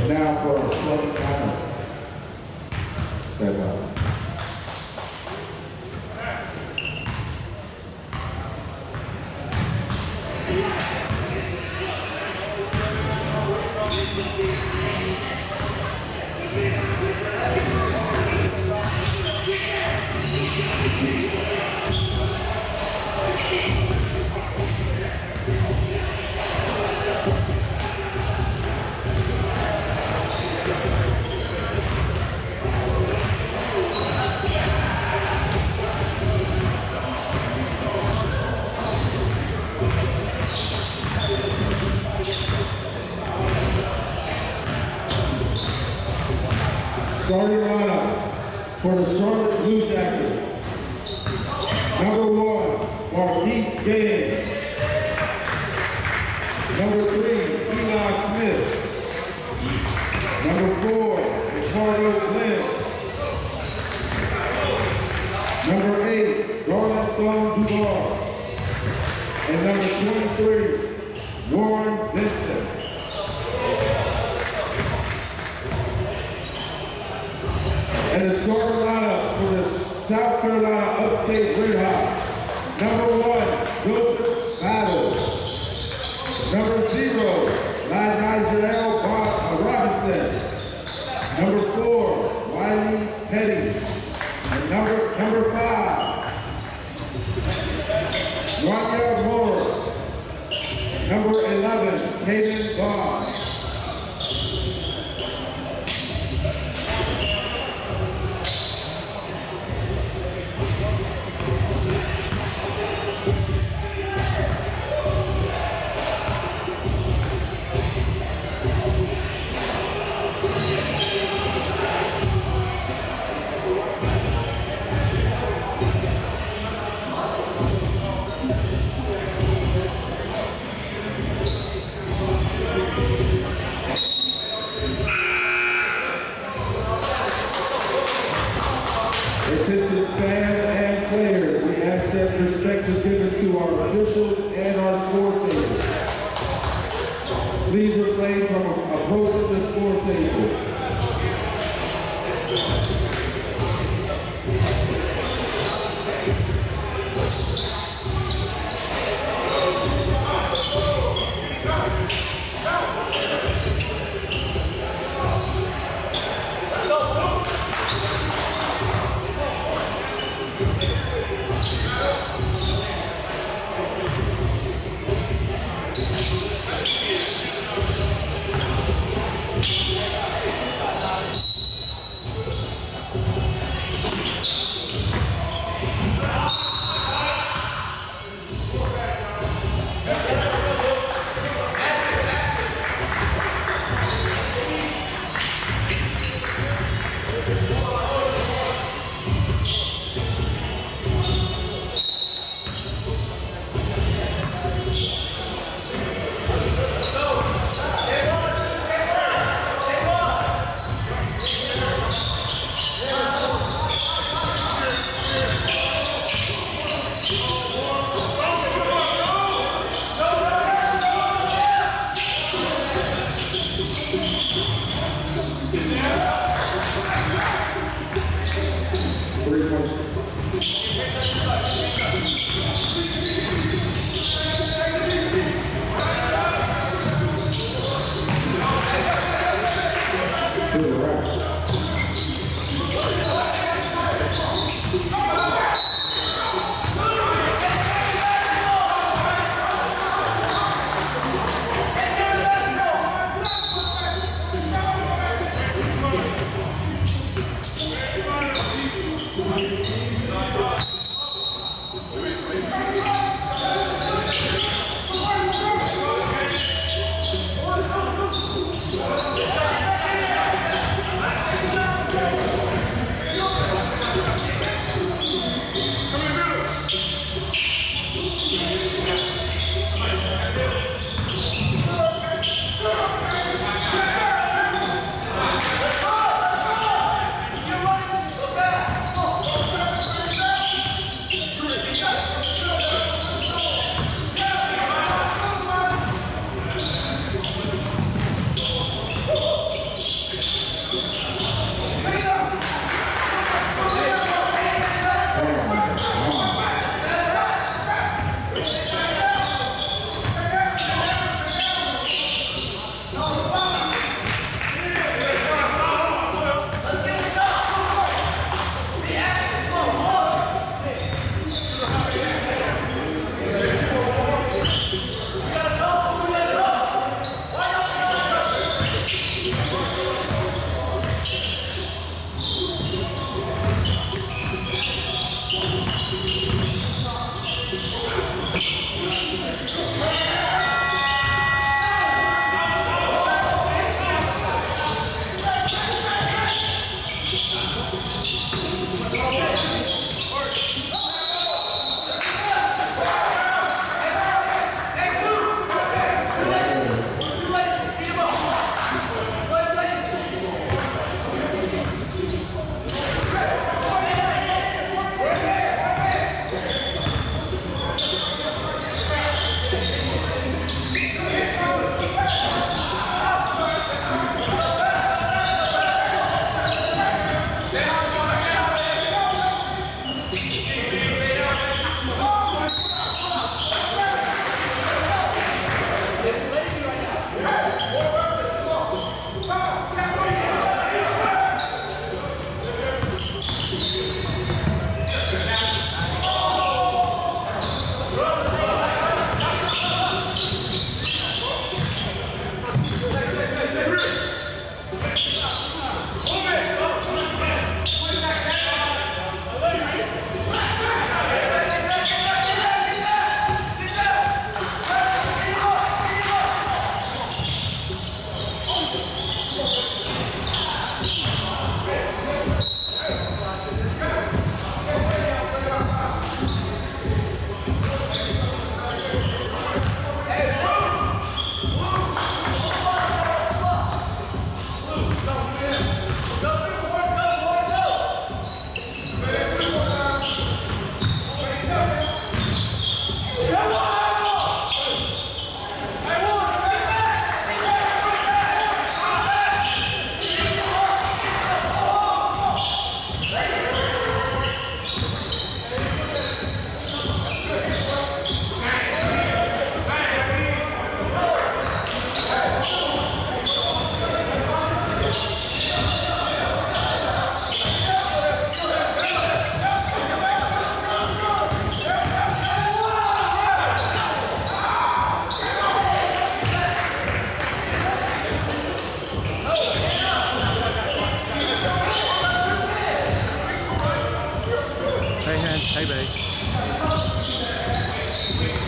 And now for our starting lineup. Stand up. Starting lineups for the Charlotte Blue Jackets. Number 1, Marquise Gaines. Number 3, Eli Smith. Number 4, Ricardo Glenn. Number 8, Garland Stone Duval. And number 23, Warren Vincent. And the starting lineups for the South Carolina Upstate Redhawks. Number 1, Joseph Battle. Number 0, Nigel Robinson. Number 4, Wiley Petty. And number 5, Rania Moore. Number 11, Hayden Bond. Attention fans and players, we ask that respect is given to our officials and our score table. Please refrain from approaching the score table.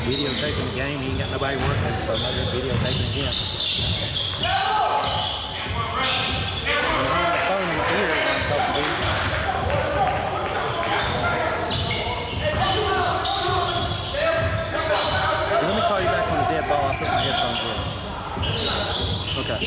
videotaping the game. He ain't got nobody working, so nobody's videotaping again. I'm on the phone in my ear when I'm talking to you. Let me call you back on the dead ball. I'll put my headphones in. Okay.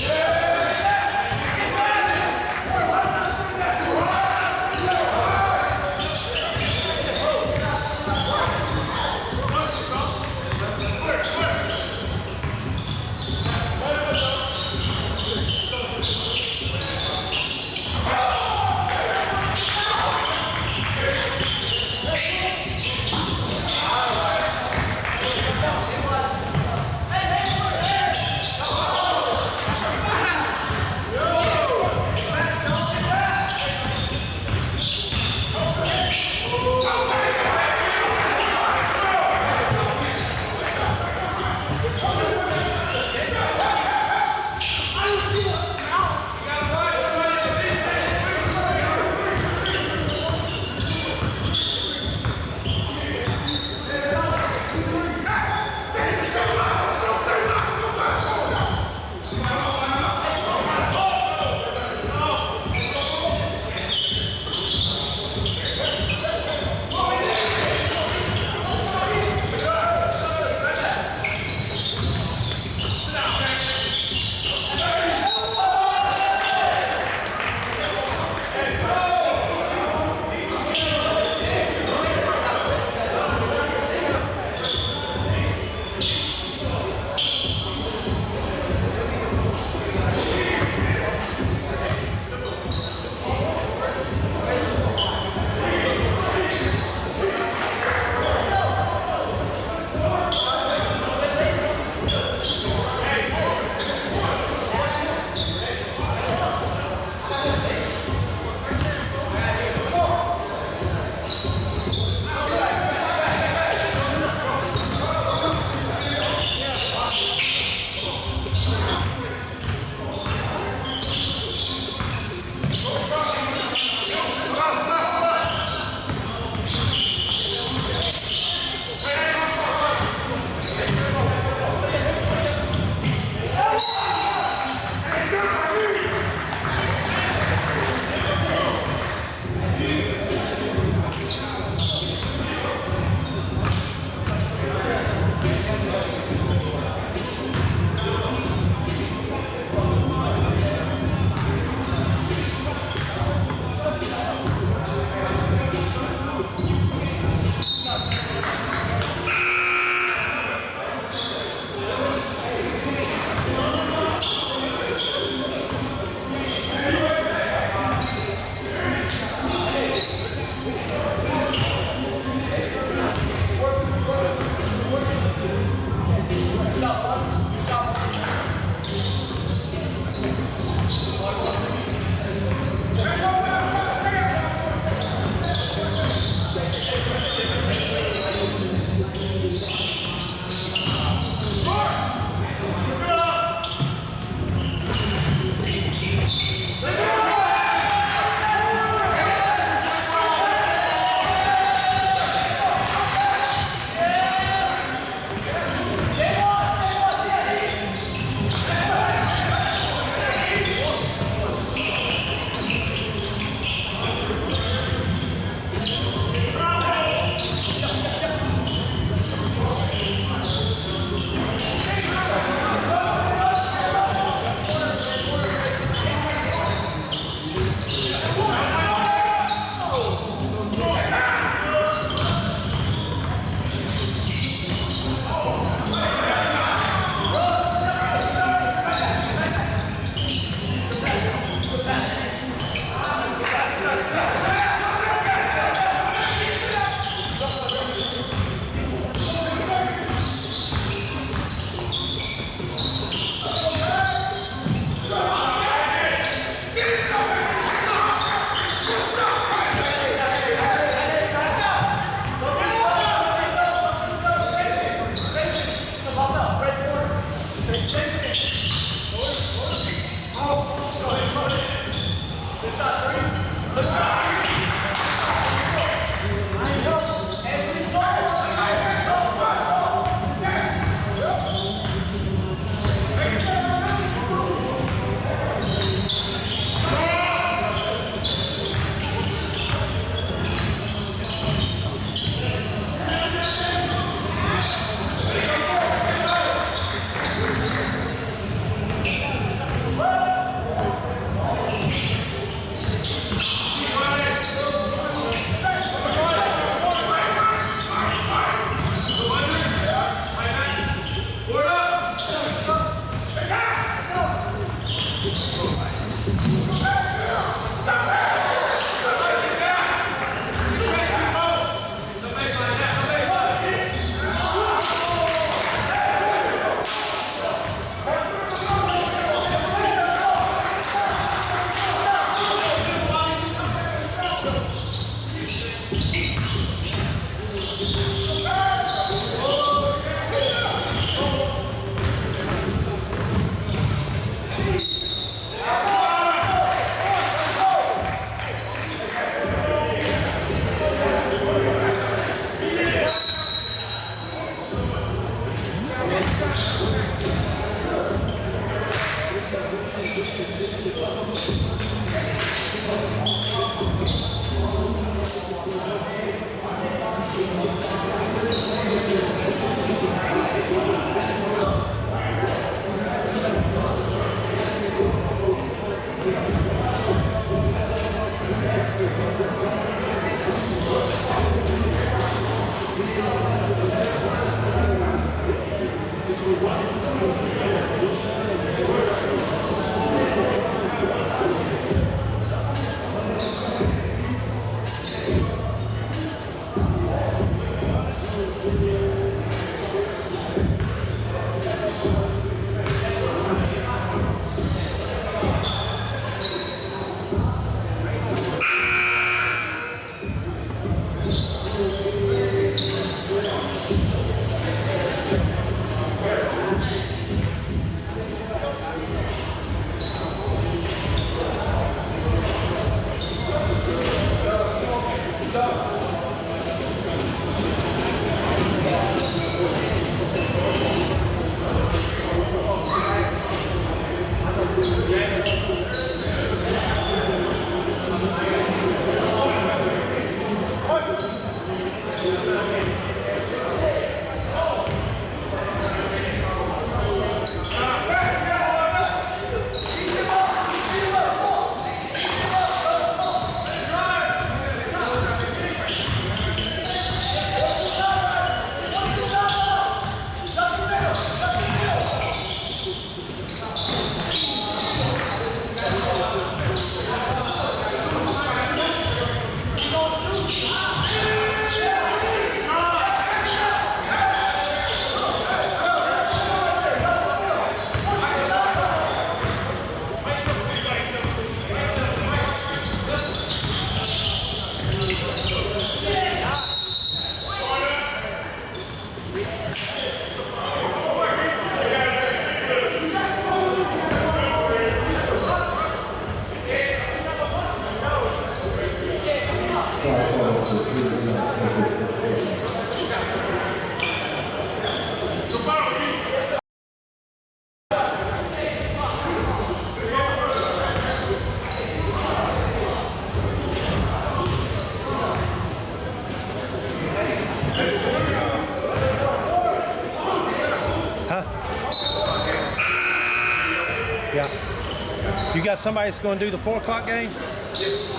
Yeah. You got somebody that's going to do the 4 o'clock game?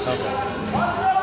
Okay.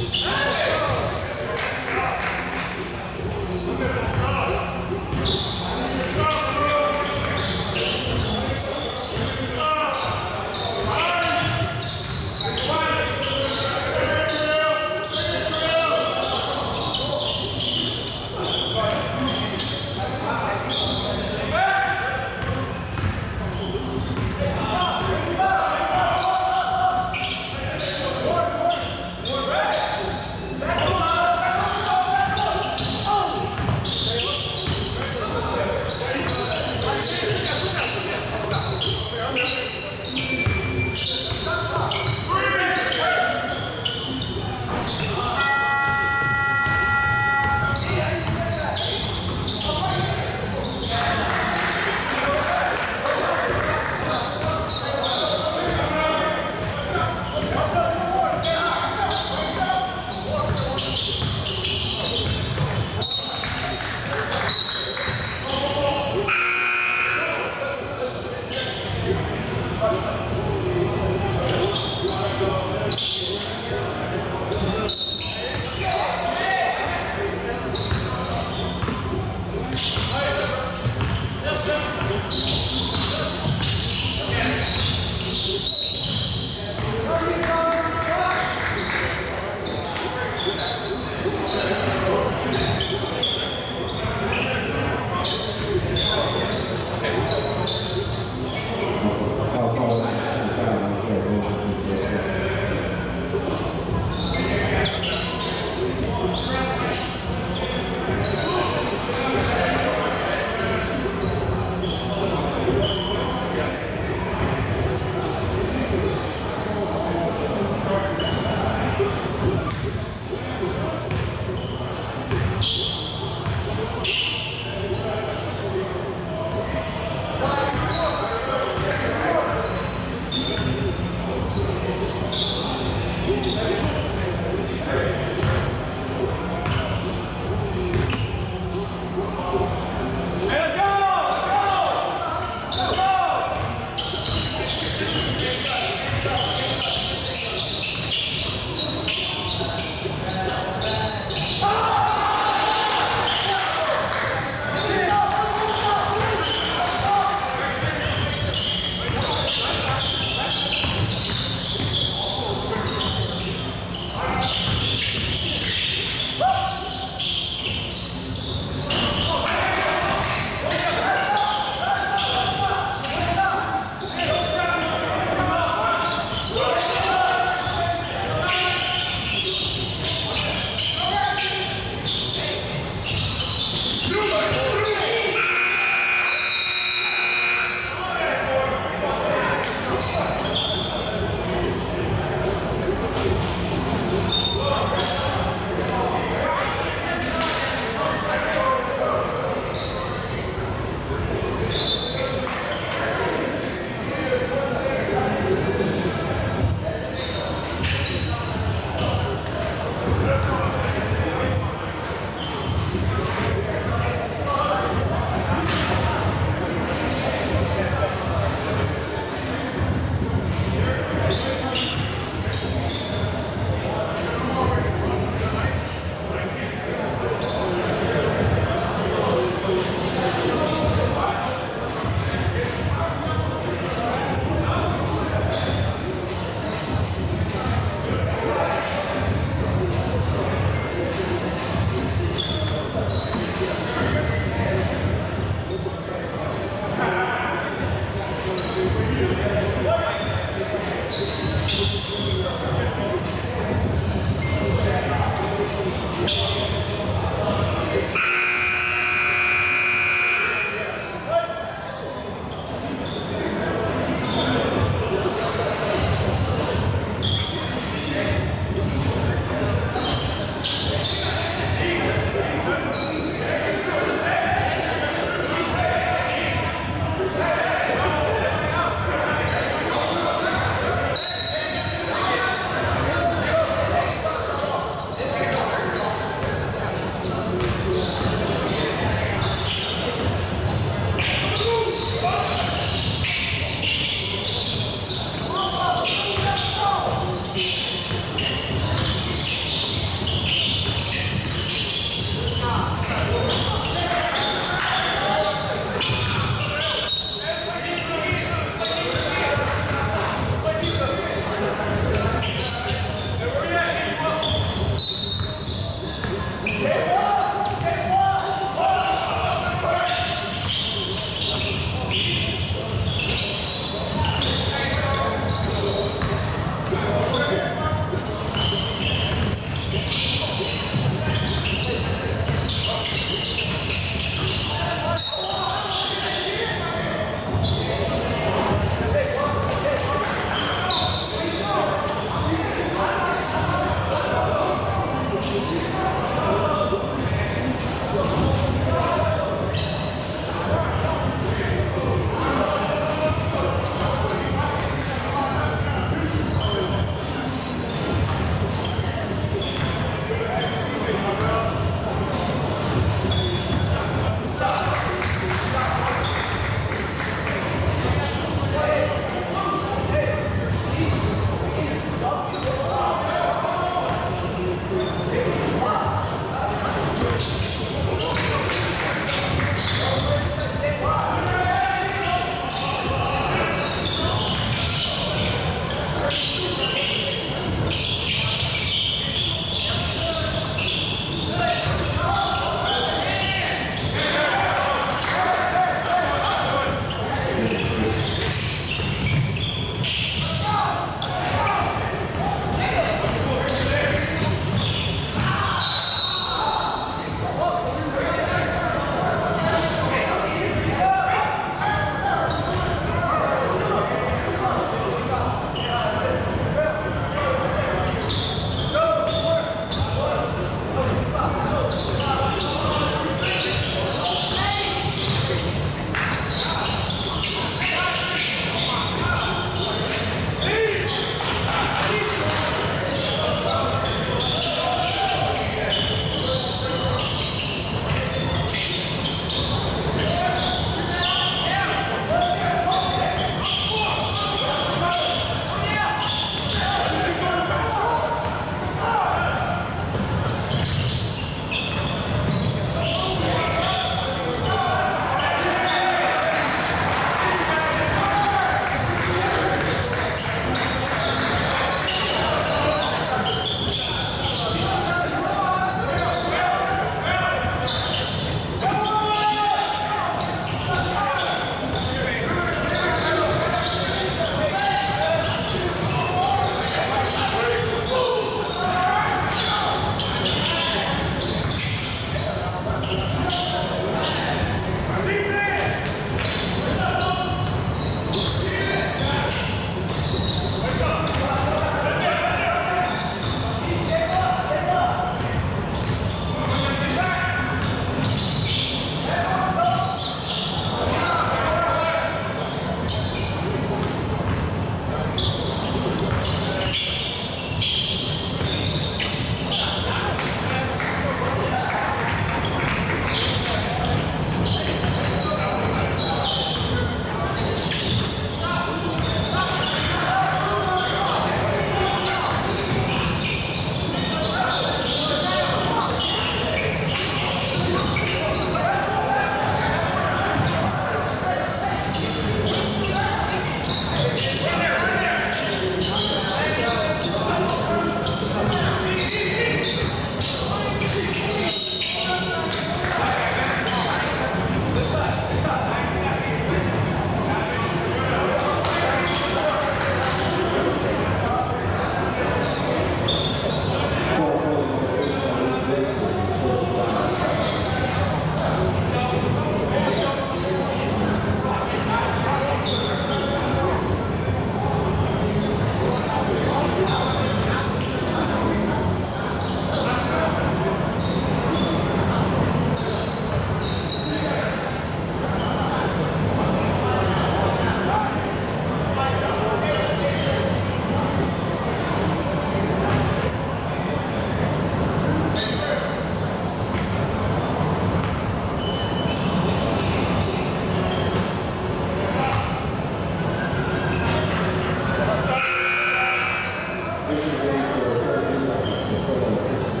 This is a game for certain control of officials.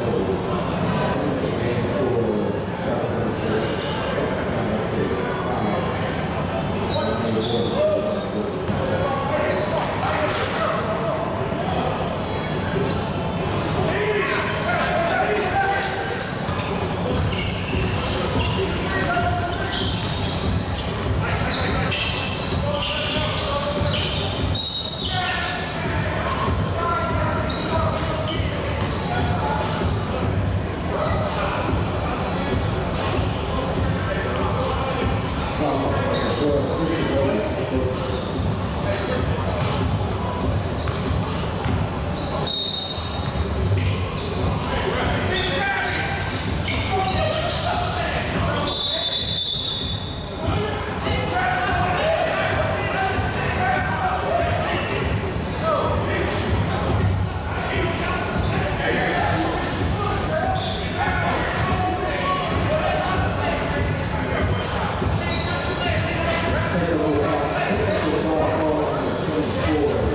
It's a game for South Carolina technical foul call on the 24.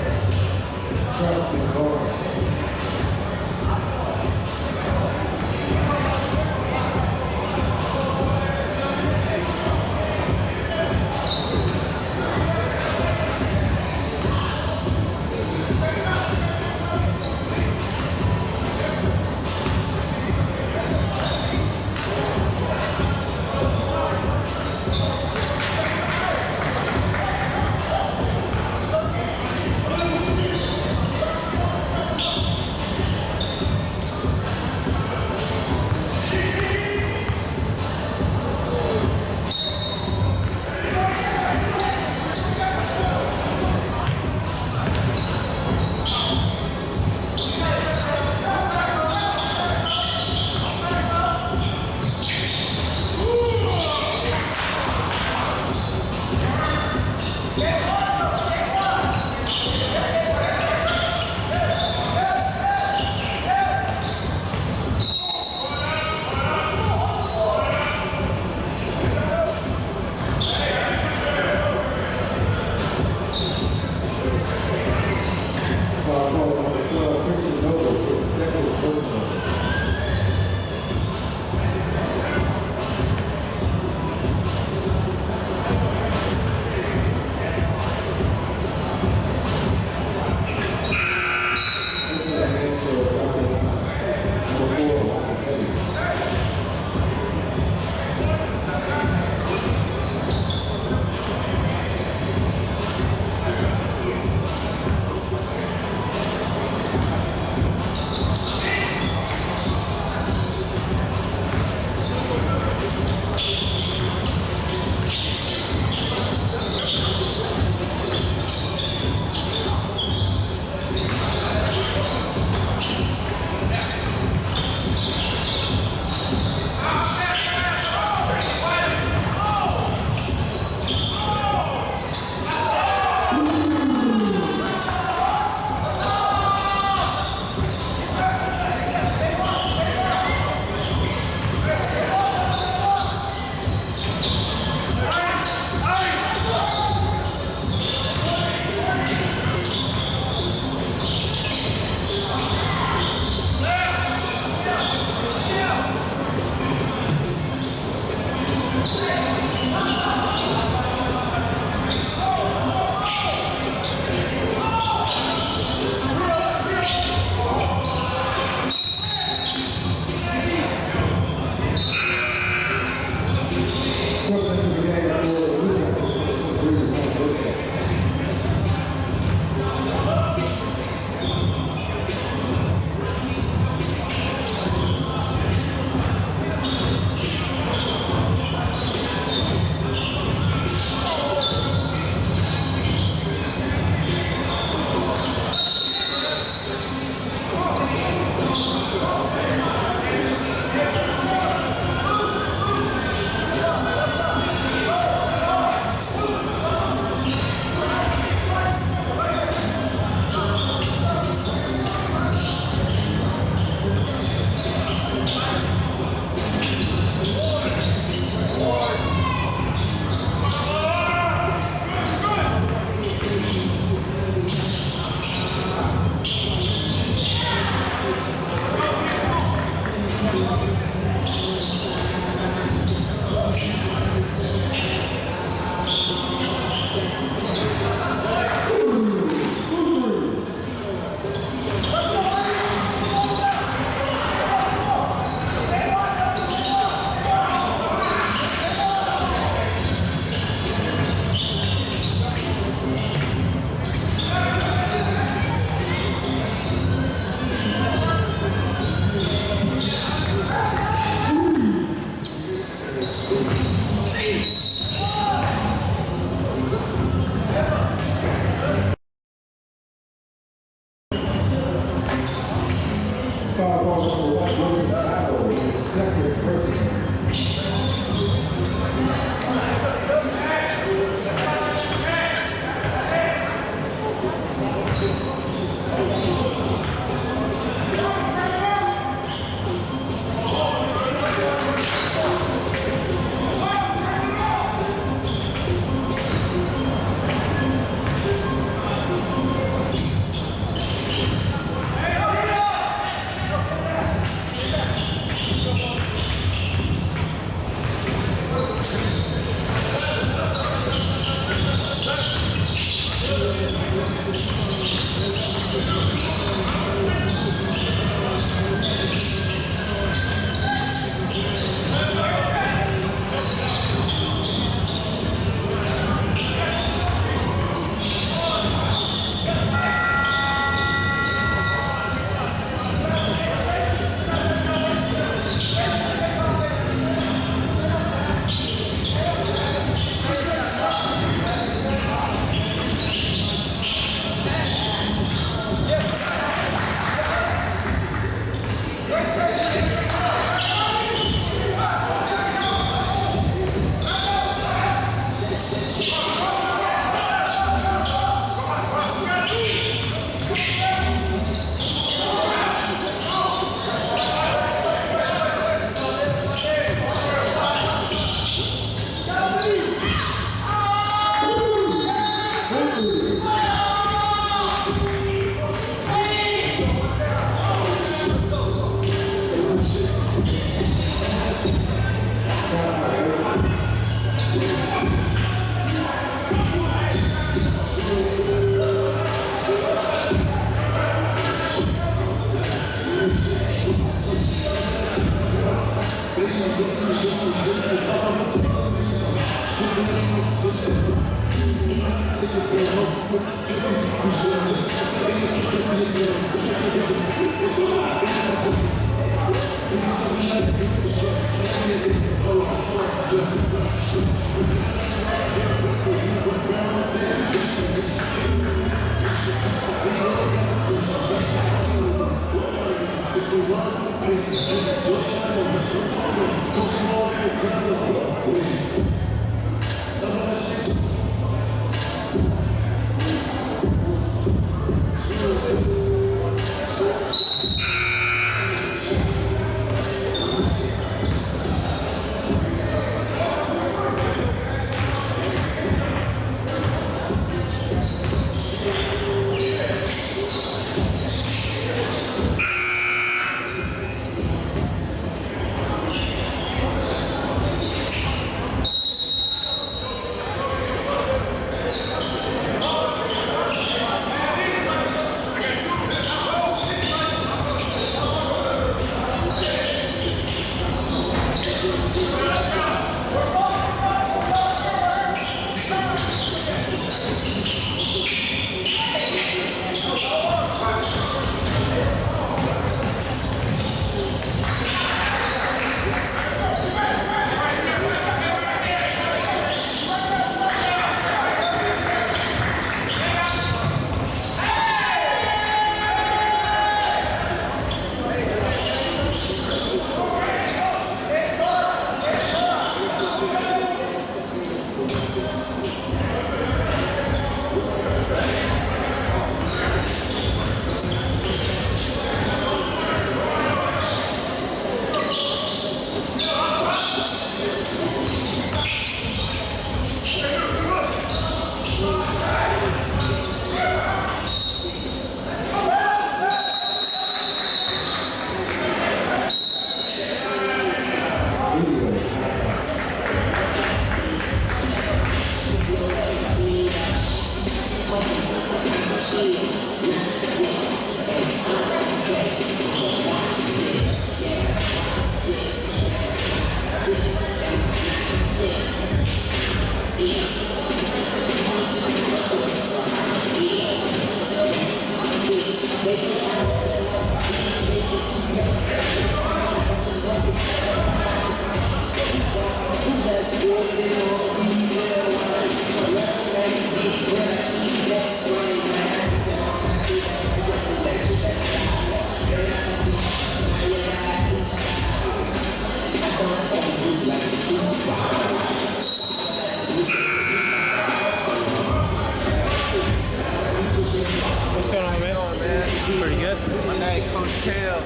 What's going on, man? Pretty good. My name Coach Cal.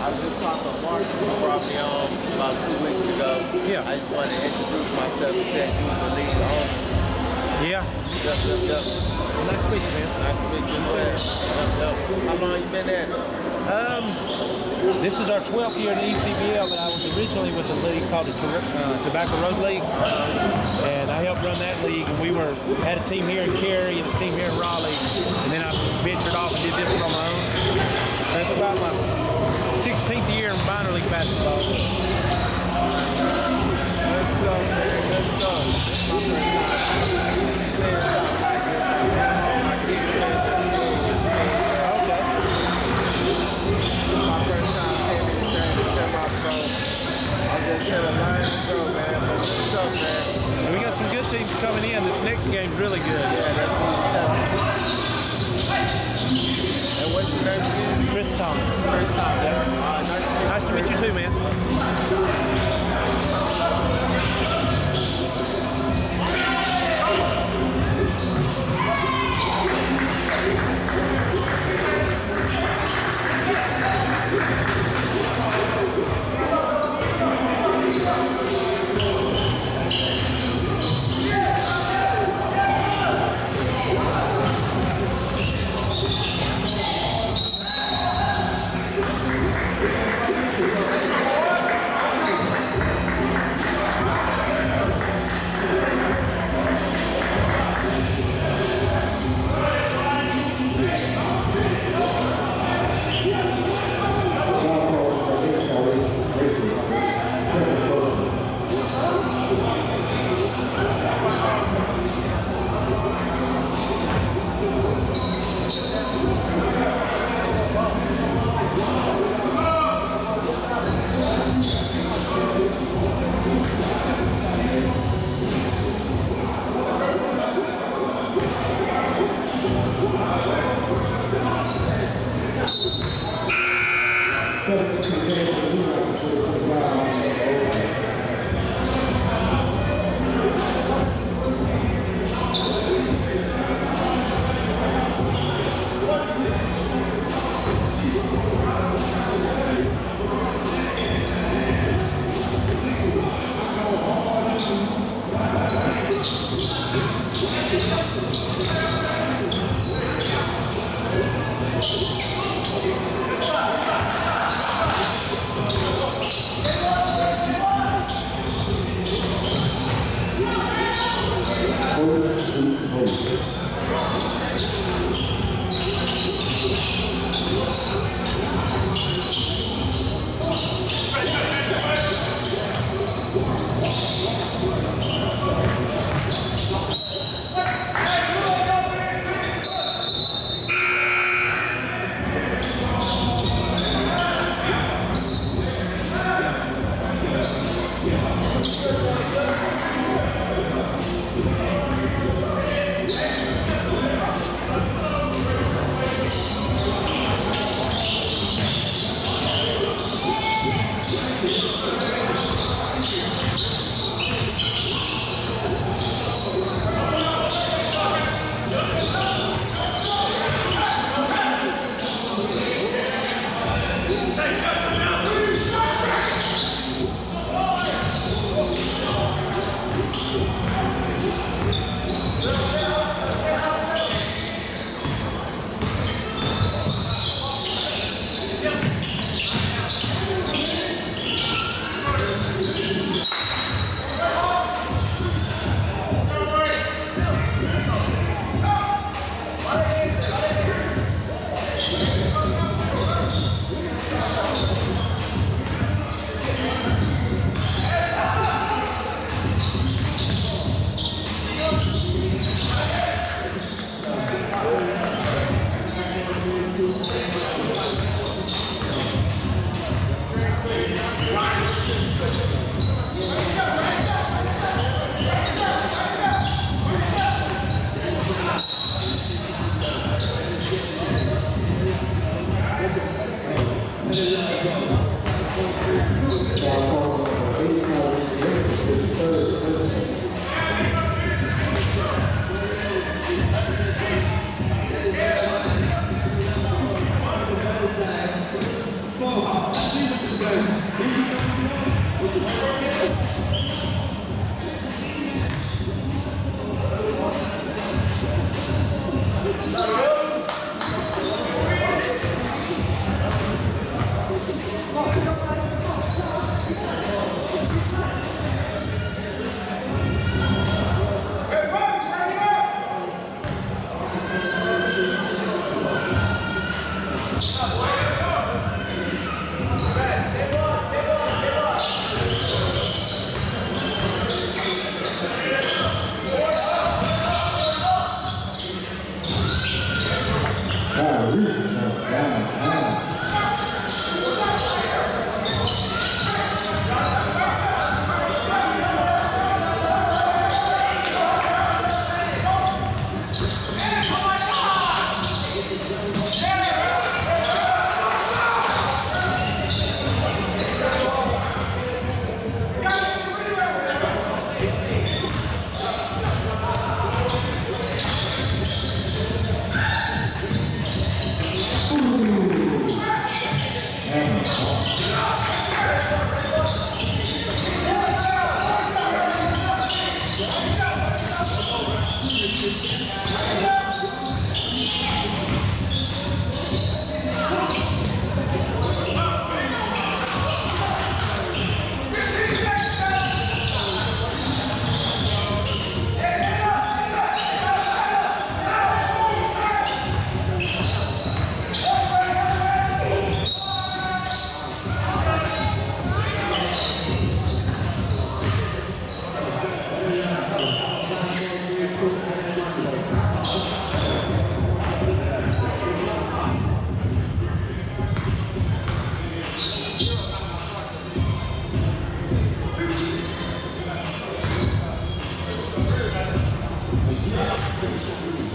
I just popped up Marshall who brought me on about 2 weeks ago. Yeah. I just wanted to introduce myself and say you was the lead owner. Yeah. Yup. Nice to meet you, man. Nice to meet you as well. Yup. How long you been at it? This is our 12th year in the ECBL, but I was originally with a league called the Tobacco Road League, and I helped run that league. And we had a team here in Cary and a team here in Raleigh, and then I ventured off and did this one on my own. That's about my 16th year in minor league basketball. Let's go, man. Let's go. This is my first time. Say it out like this. I can even say it. Okay. My first time came in the semi-pro. I'm just here to learn and grow, man. What's up, man? We got some good teams coming in. This next game's really good. Yeah, that's what I'm telling you. And what's your name again? Chris Thomas. First time, yeah? Nice to meet you too, man.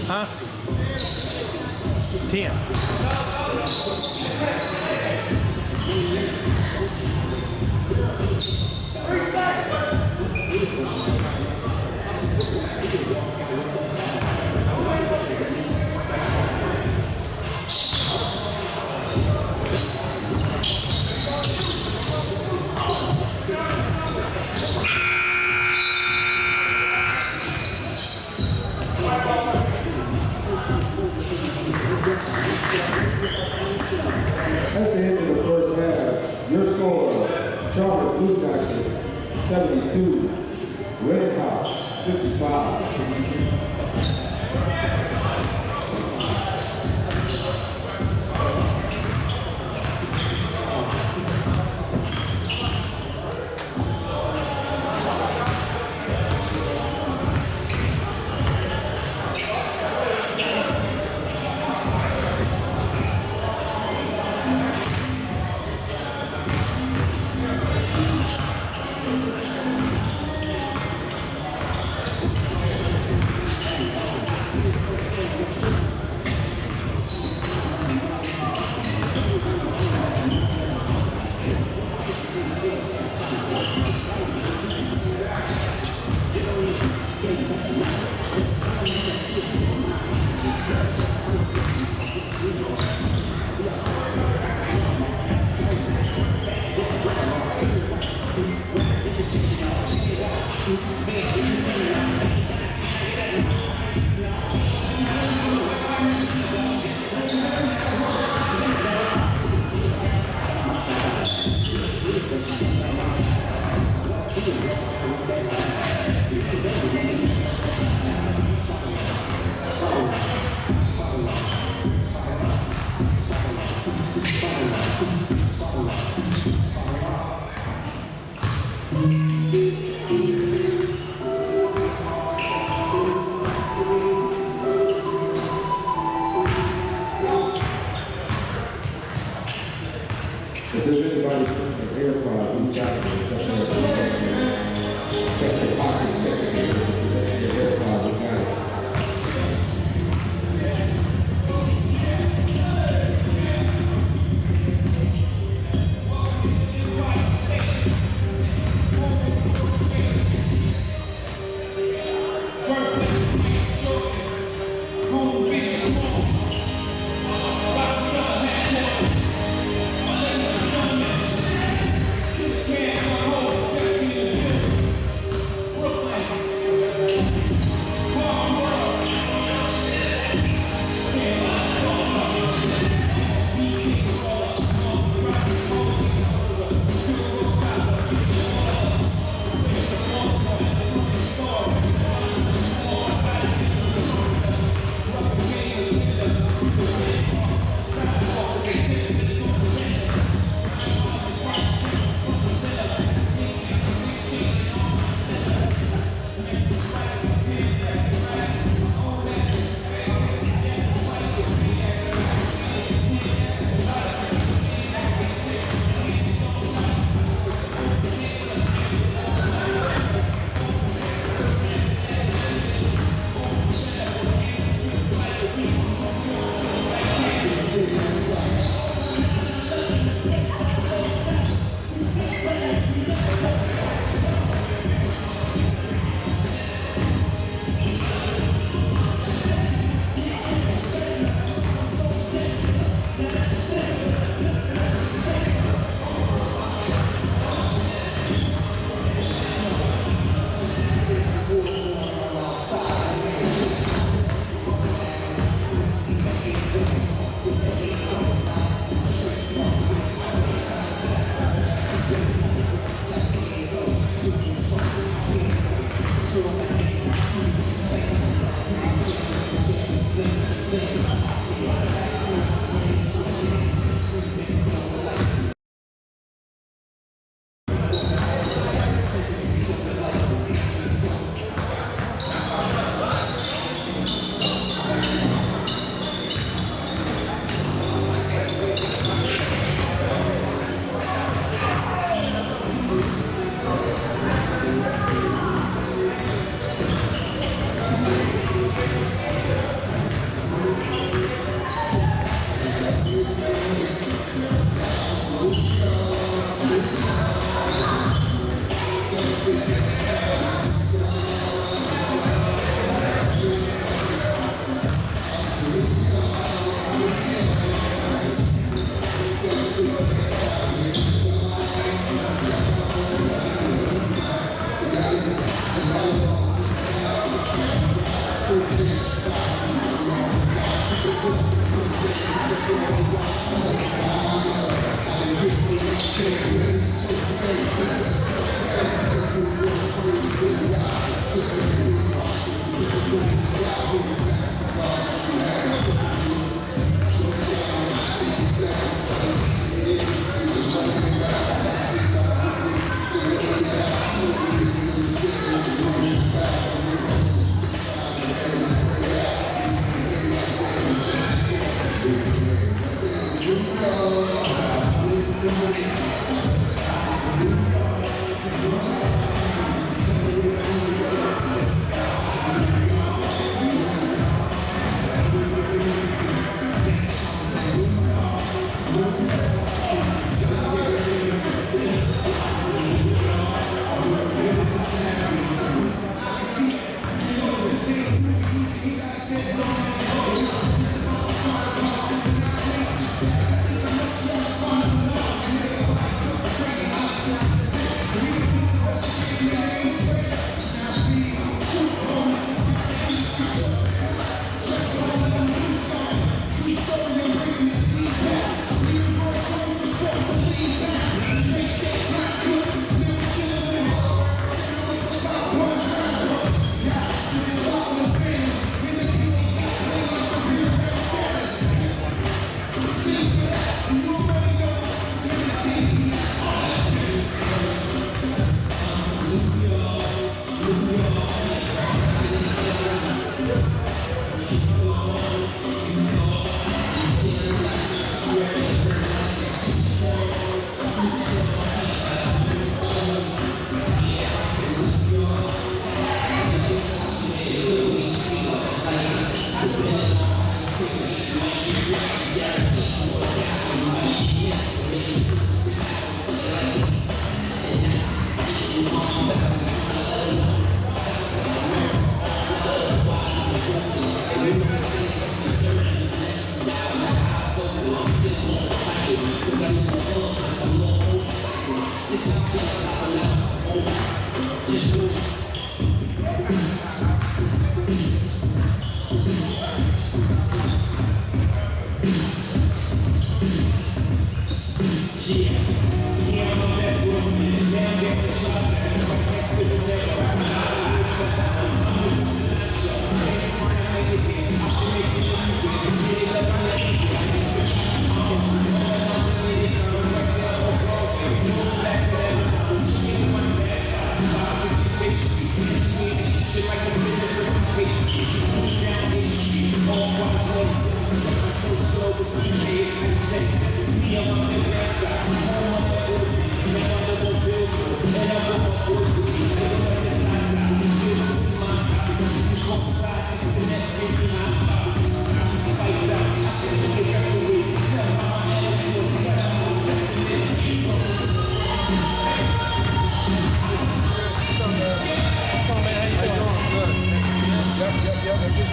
Huh? 10. At the end of the first half, your score, Charlotte Blue Jackets 72, Red House 55. If there's anybody listening to AirPod, reach out to us. Check their pockets, check their ears. If you listen to AirPod, we got it.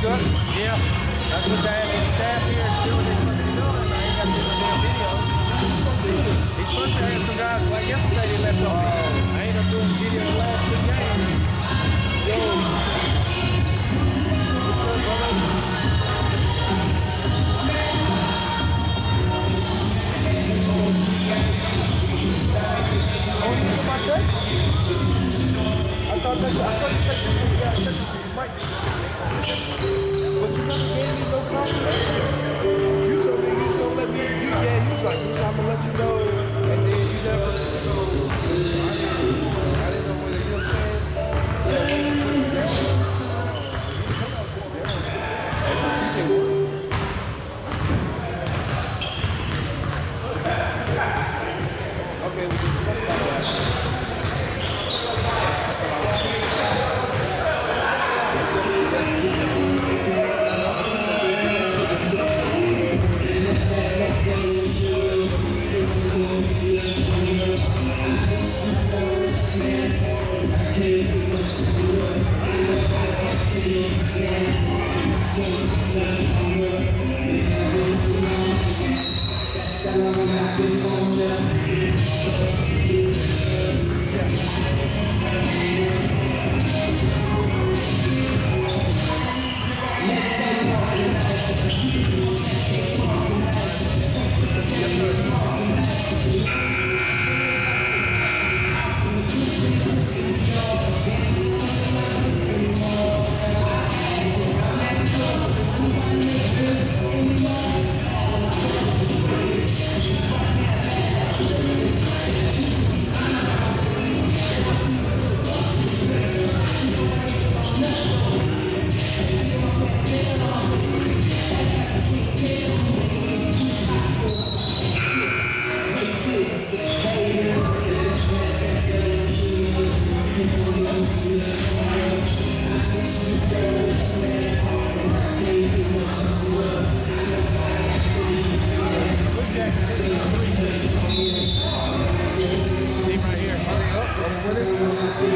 Good. Yeah. That's what staff here is doing. They're supposed to be doing. I ain't got to do my damn video. He's supposed to have some guys like yesterday they left on me. I ain't up doing video the last 2 games. Yo. What's good, brother? Oh, you get my text? I thought you texted me. But you never gave me no confirmation. You told me you was gonna let me. You was like, I'm gonna let you know, and then you never. I didn't know whether you know what I'm saying. Okay, we just let's stop that.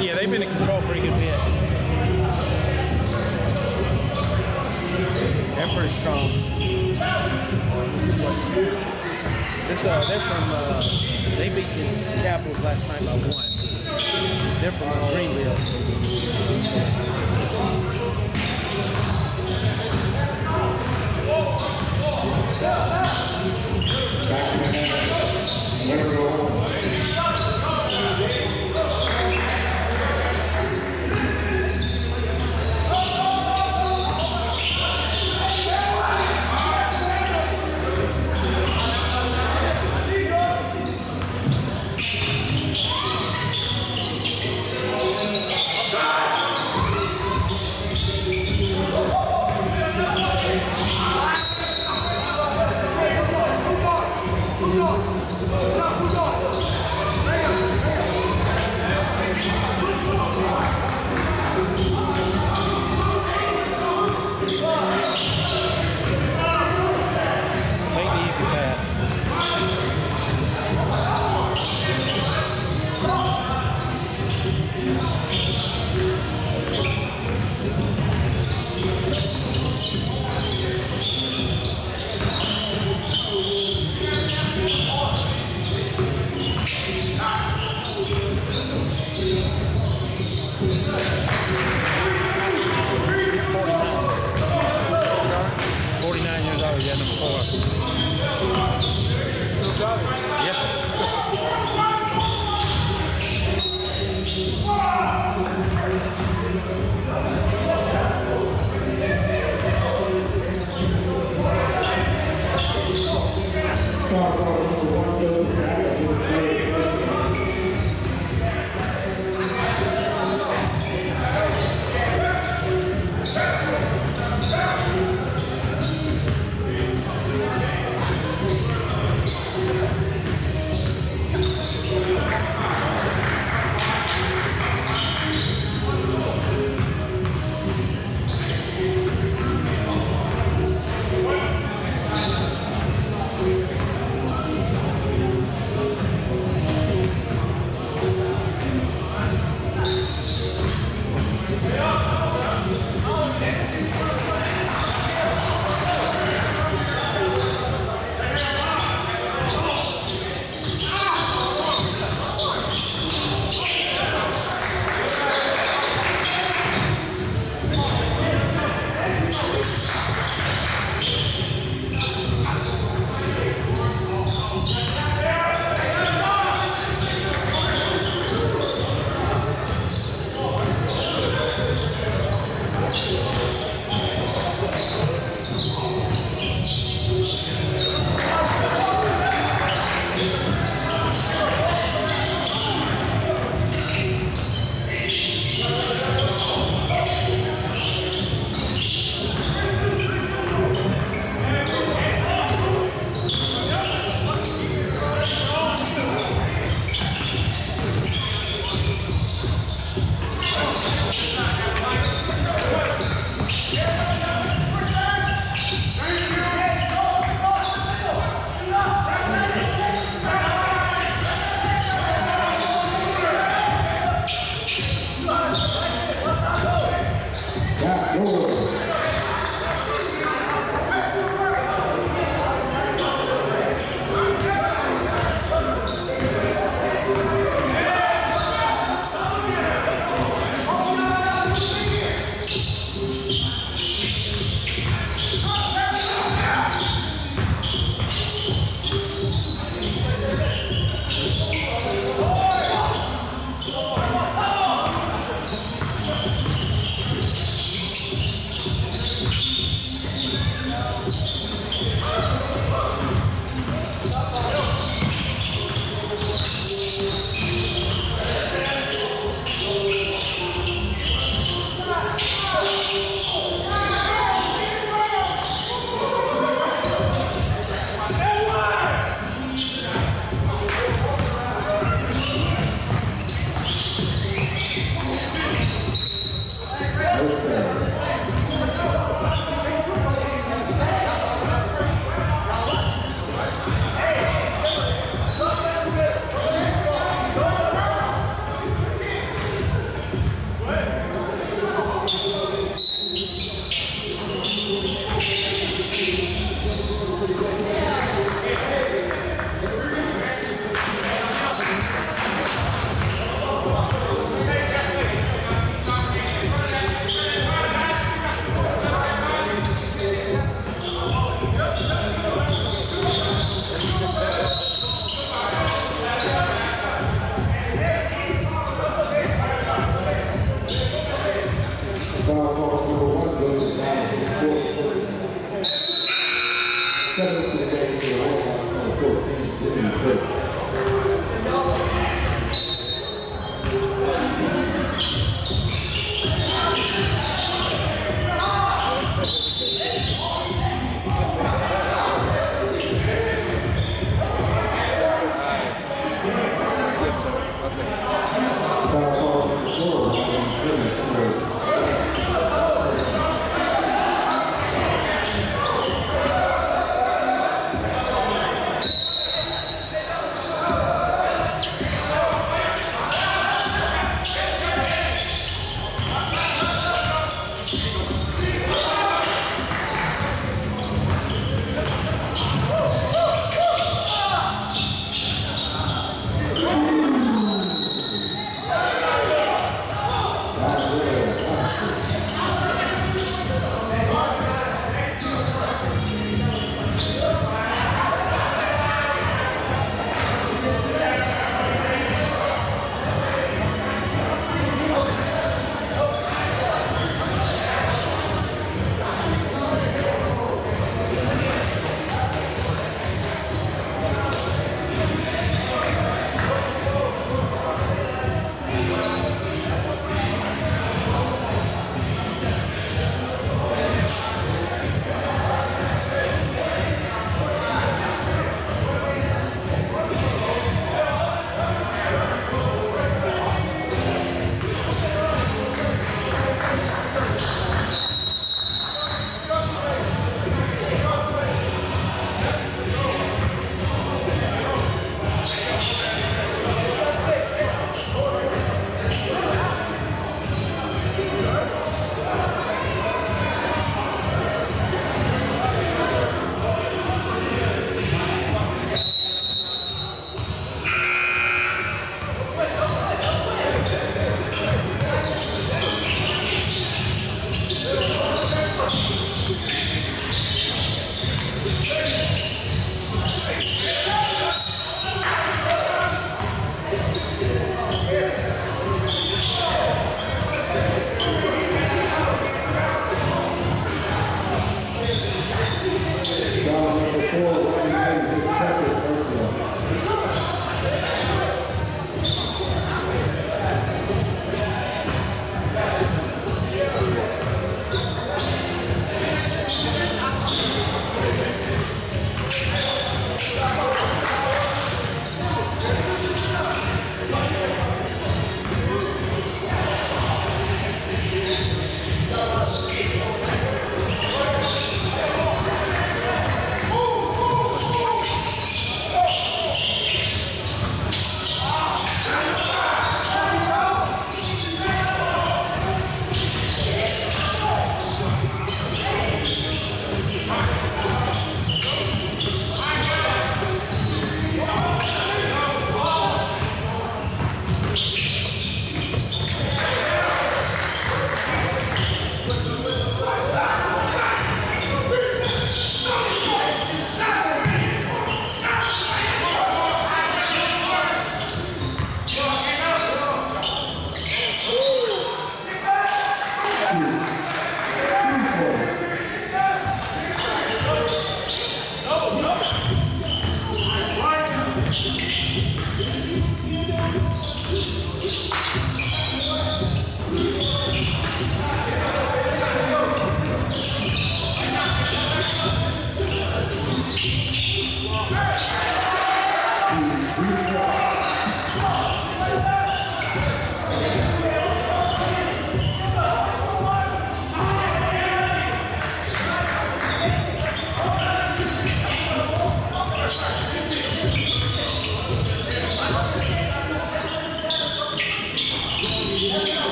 Yeah, they've been in control pretty good bit. They're pretty strong. They're from, they beat the Capitals last night by 1. They're from Greenville.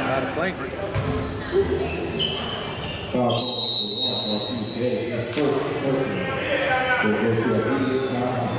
Not a flagrant. Foul call number 1, Marquise Gay. His first person will go to immediate timeout.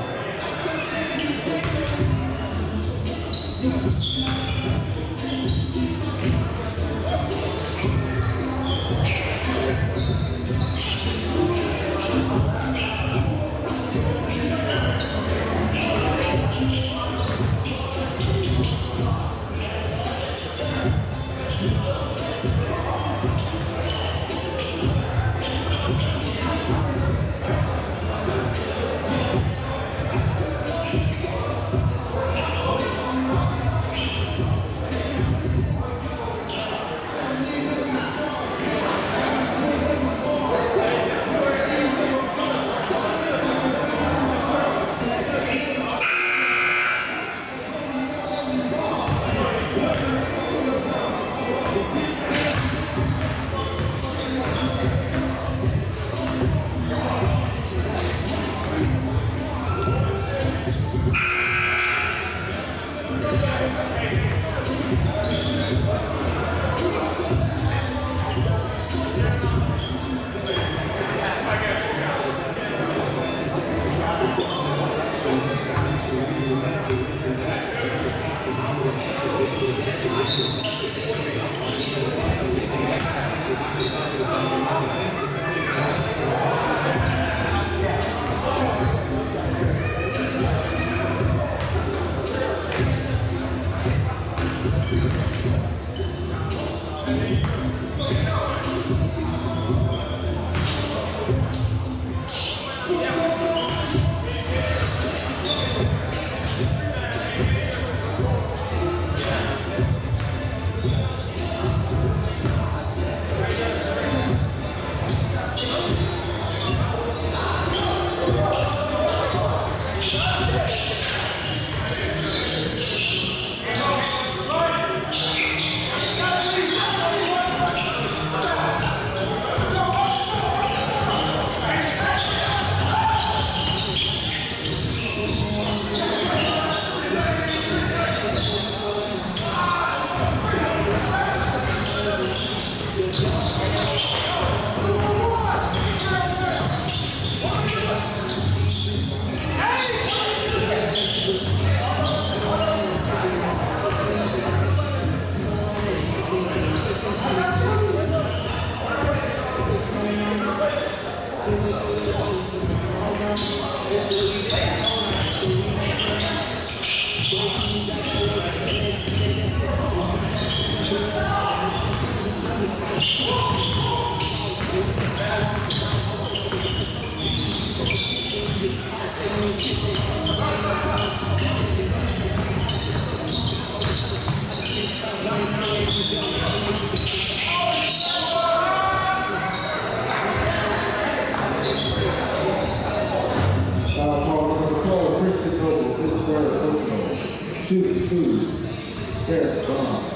Foul call number 12, Christian Nobles, his third personal. Shooting 2, Ferris Barnes.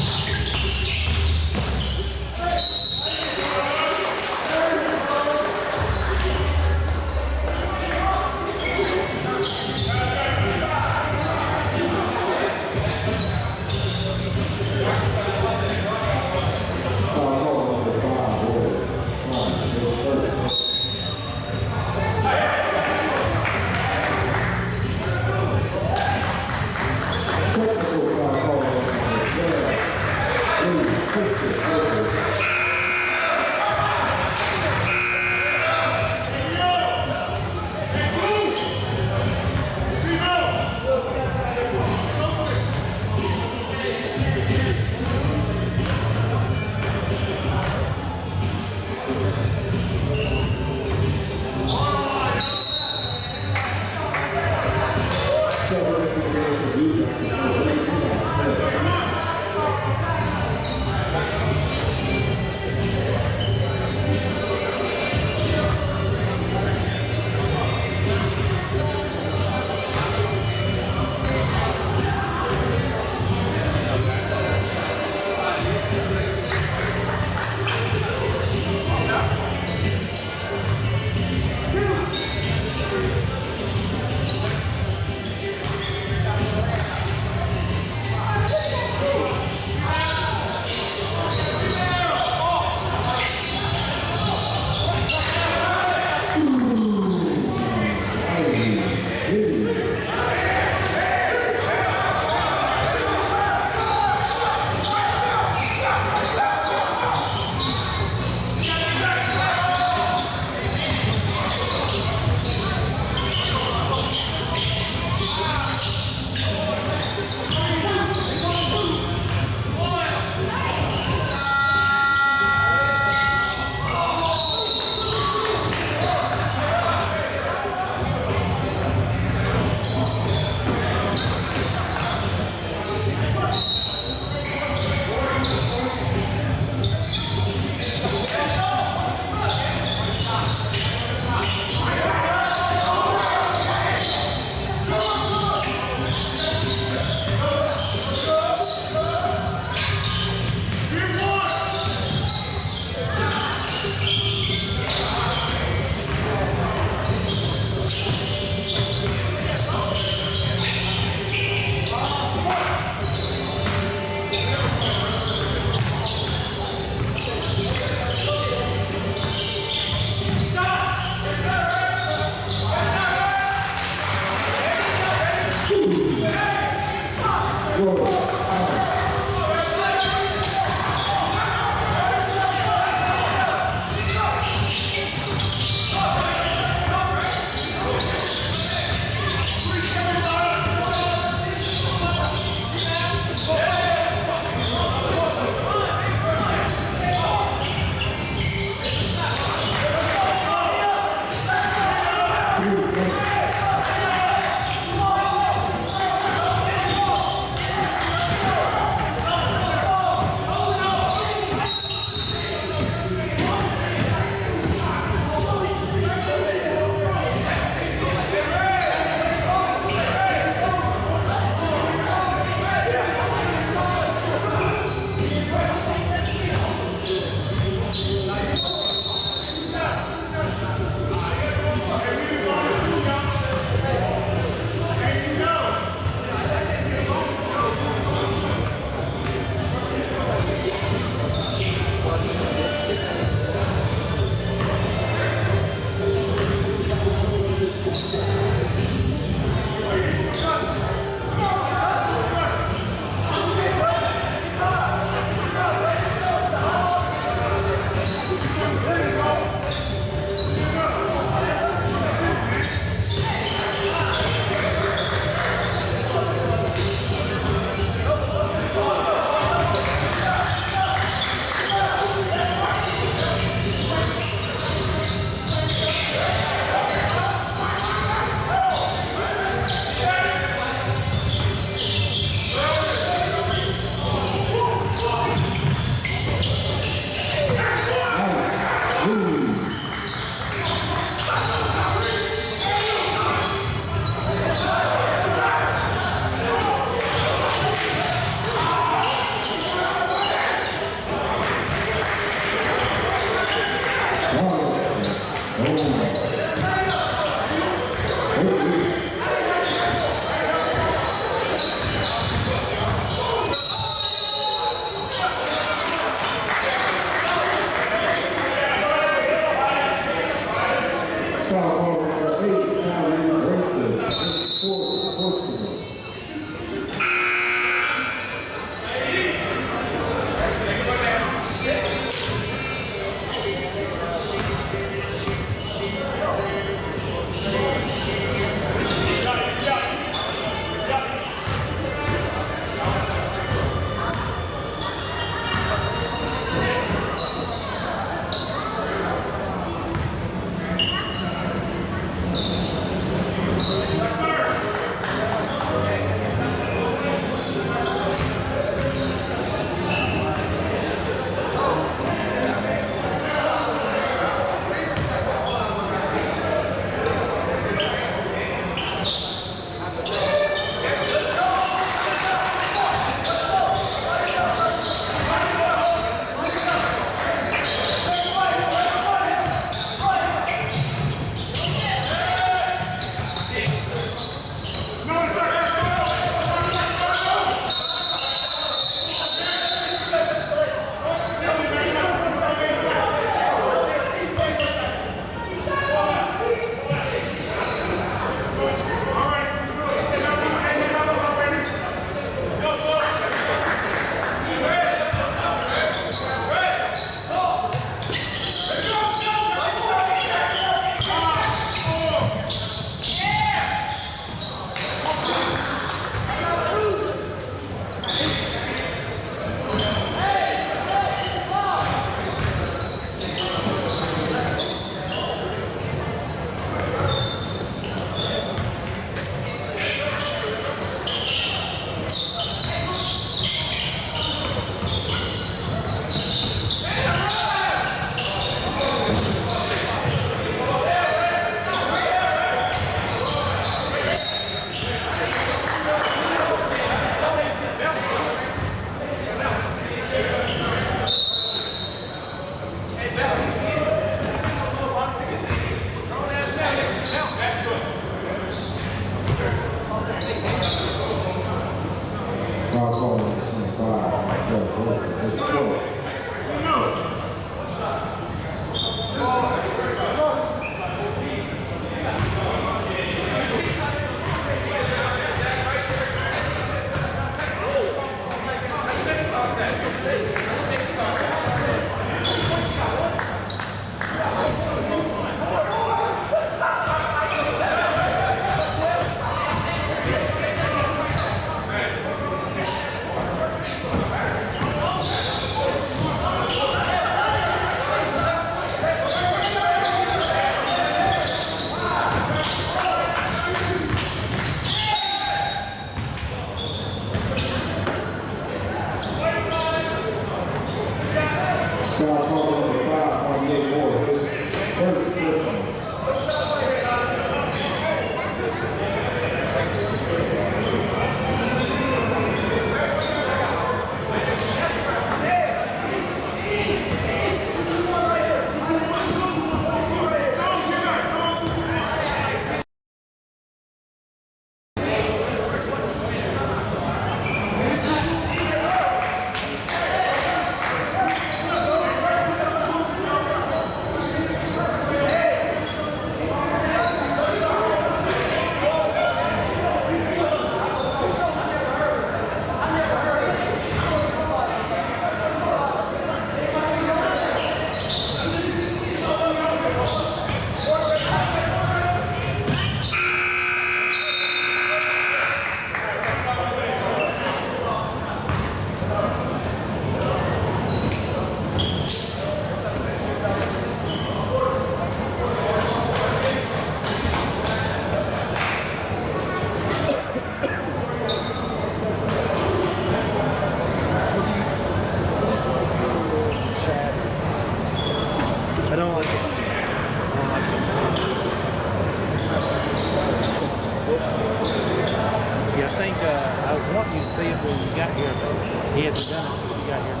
see it when you got here, but he hasn't done it since you got here.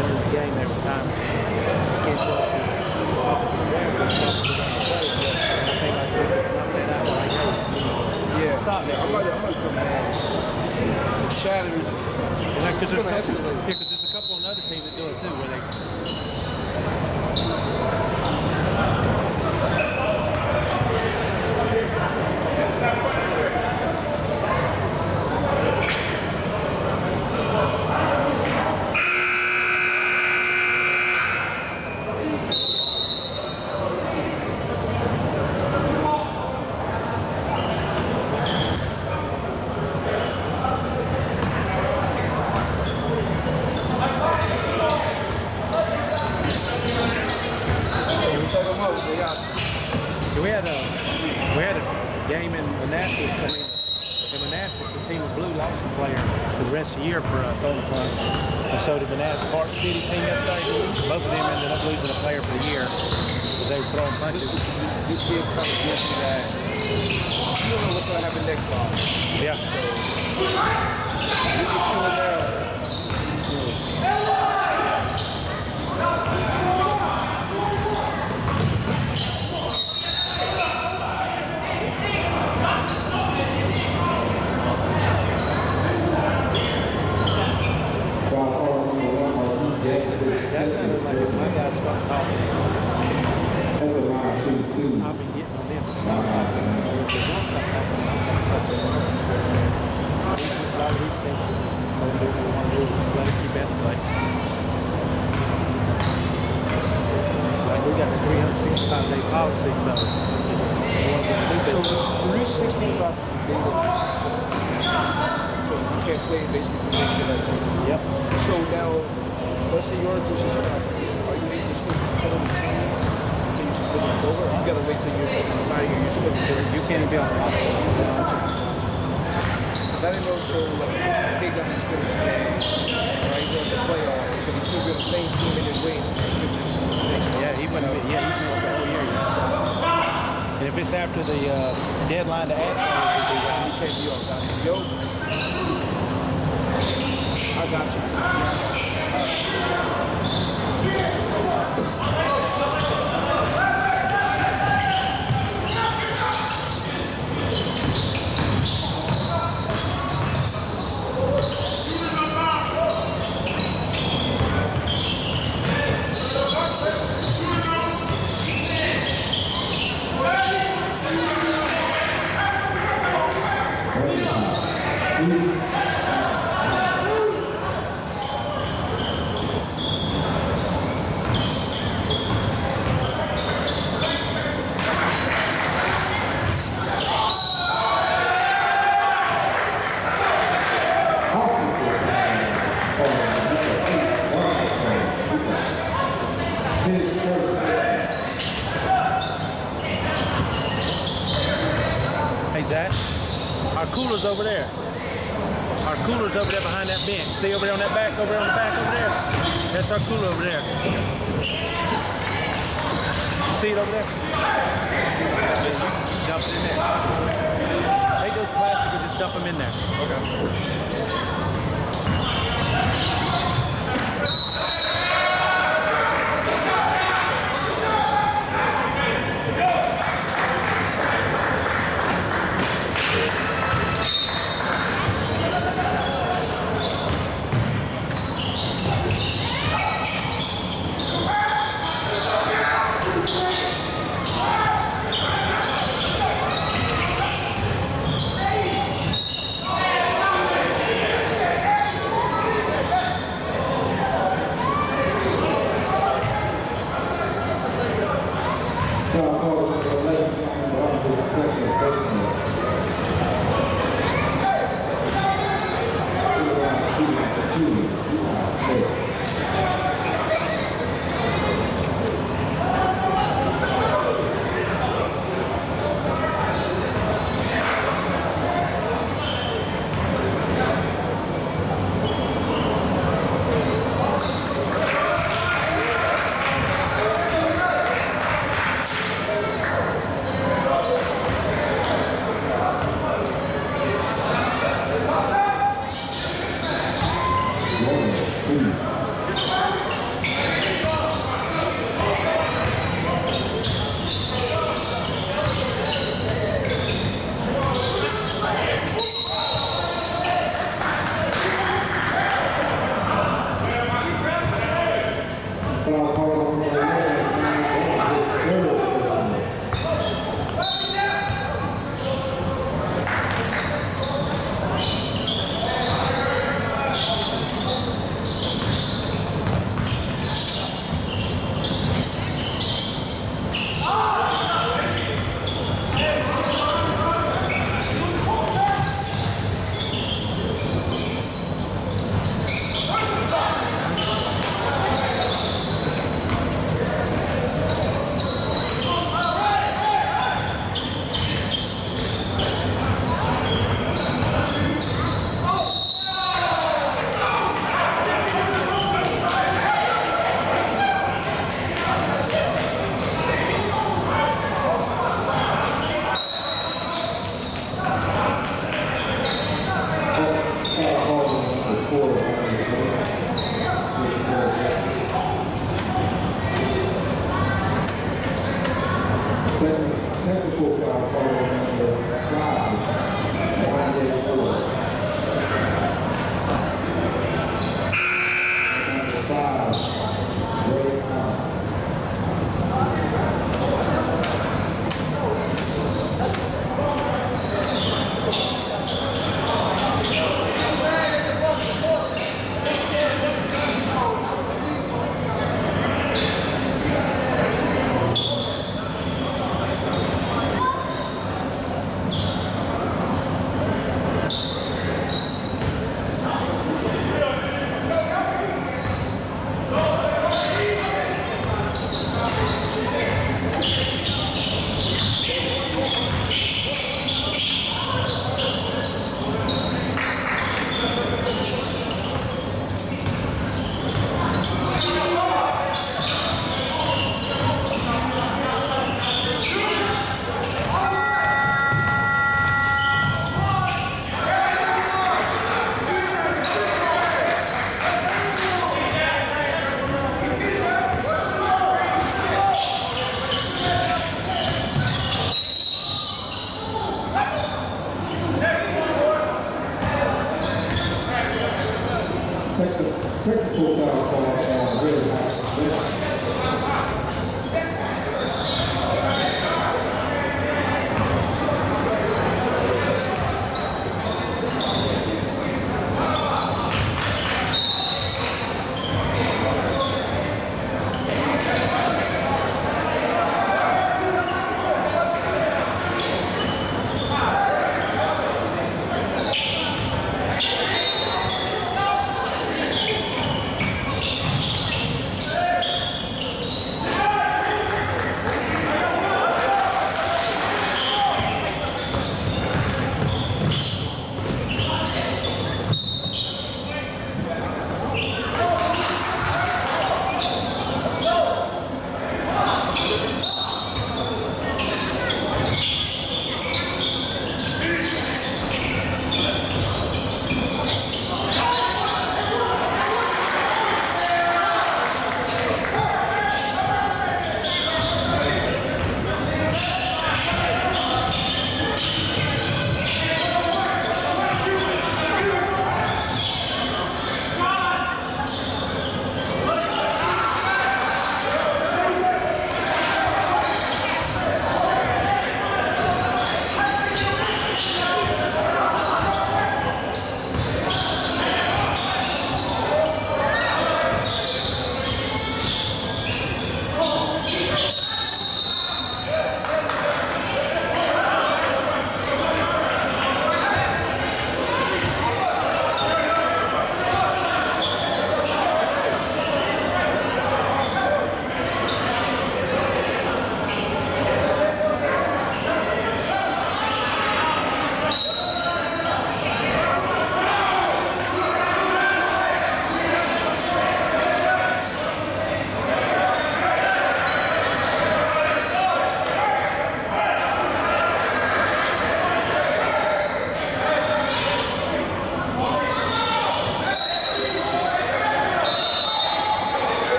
During the game every time. Can't go up to the office of there, but it's up to the players. I think I could knock that out when I go. Yeah. Stop that. I'm about to tell man. Shatter just. Because It's gonna escalate. there's a couple on other teams that do it too, where they. We had a game in Manassas. I mean, in Manassas, the team of blue lost a player for the rest of the year for throwing a punch. And so did the Manassas Park City team yesterday. Both of them ended up losing a player for the year because they were throwing punches. This kid kind of gets to that. You don't know what's going to happen next ball. Yeah. You can kill him there. At the line, shoot two. I've been getting on them. A lot of these things don't do what they want to do. Just let it keep escalating. Like we got the 365-day policy, so So it's 365 days. So you can't play basically to make that team. yep. So now, let's say your position, are you able to still play on the team until your split is over? Or you gotta wait till you're retiring or your split is over? You can't be on the roster. I didn't know so like Kate got his split is right? He went to playoff, so he's still be on the same team and then wait until he's split next year. Yeah, he wouldn't be. Yeah, he's been the whole year. Yeah. And if it's after the deadline to add players, He can't be on that. Yo, I got you. hey Zach, our cooler's over there. Our cooler's over there behind that bench. See over there on that back, over there on the back over there? That's our cooler over there. See it over there? Dump it in there. Take those plastic and just dump them in there. Technical foul call on number 5, Wande Ford. Number 5, Ray Powell. Technical foul call on Red House.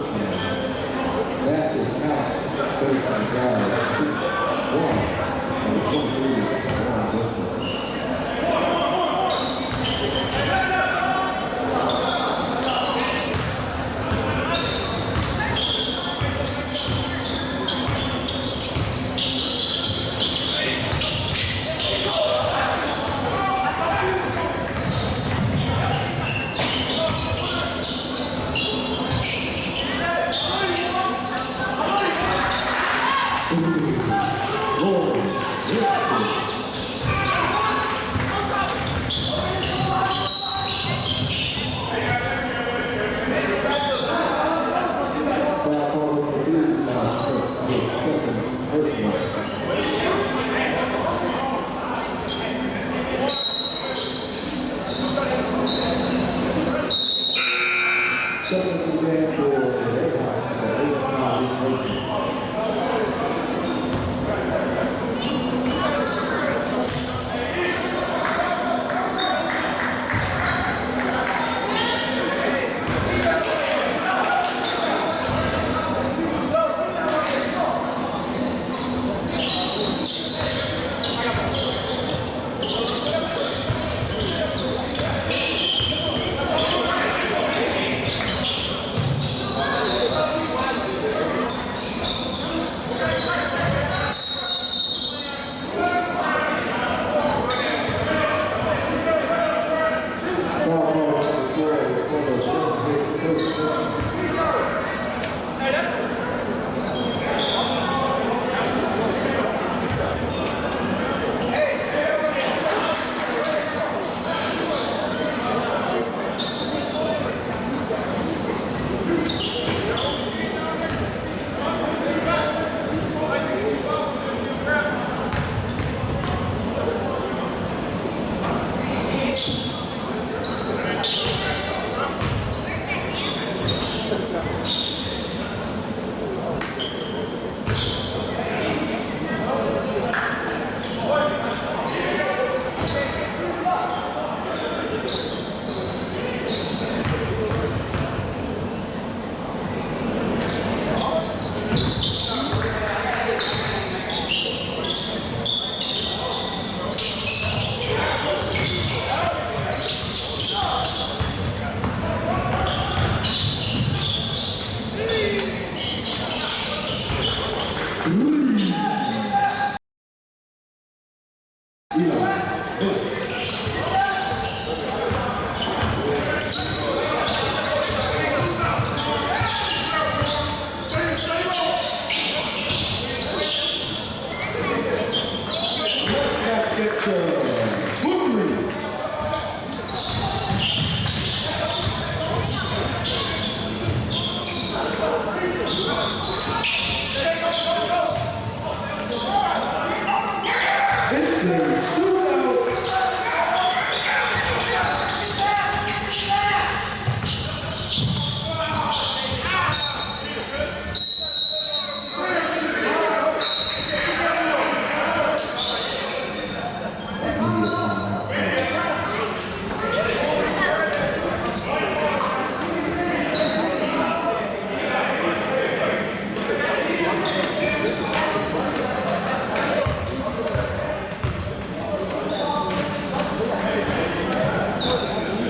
first one. Basket counts 35 yards. 1. Number 23, Warren Benson. Substitute man for the Red Hawks for the overtime replacement.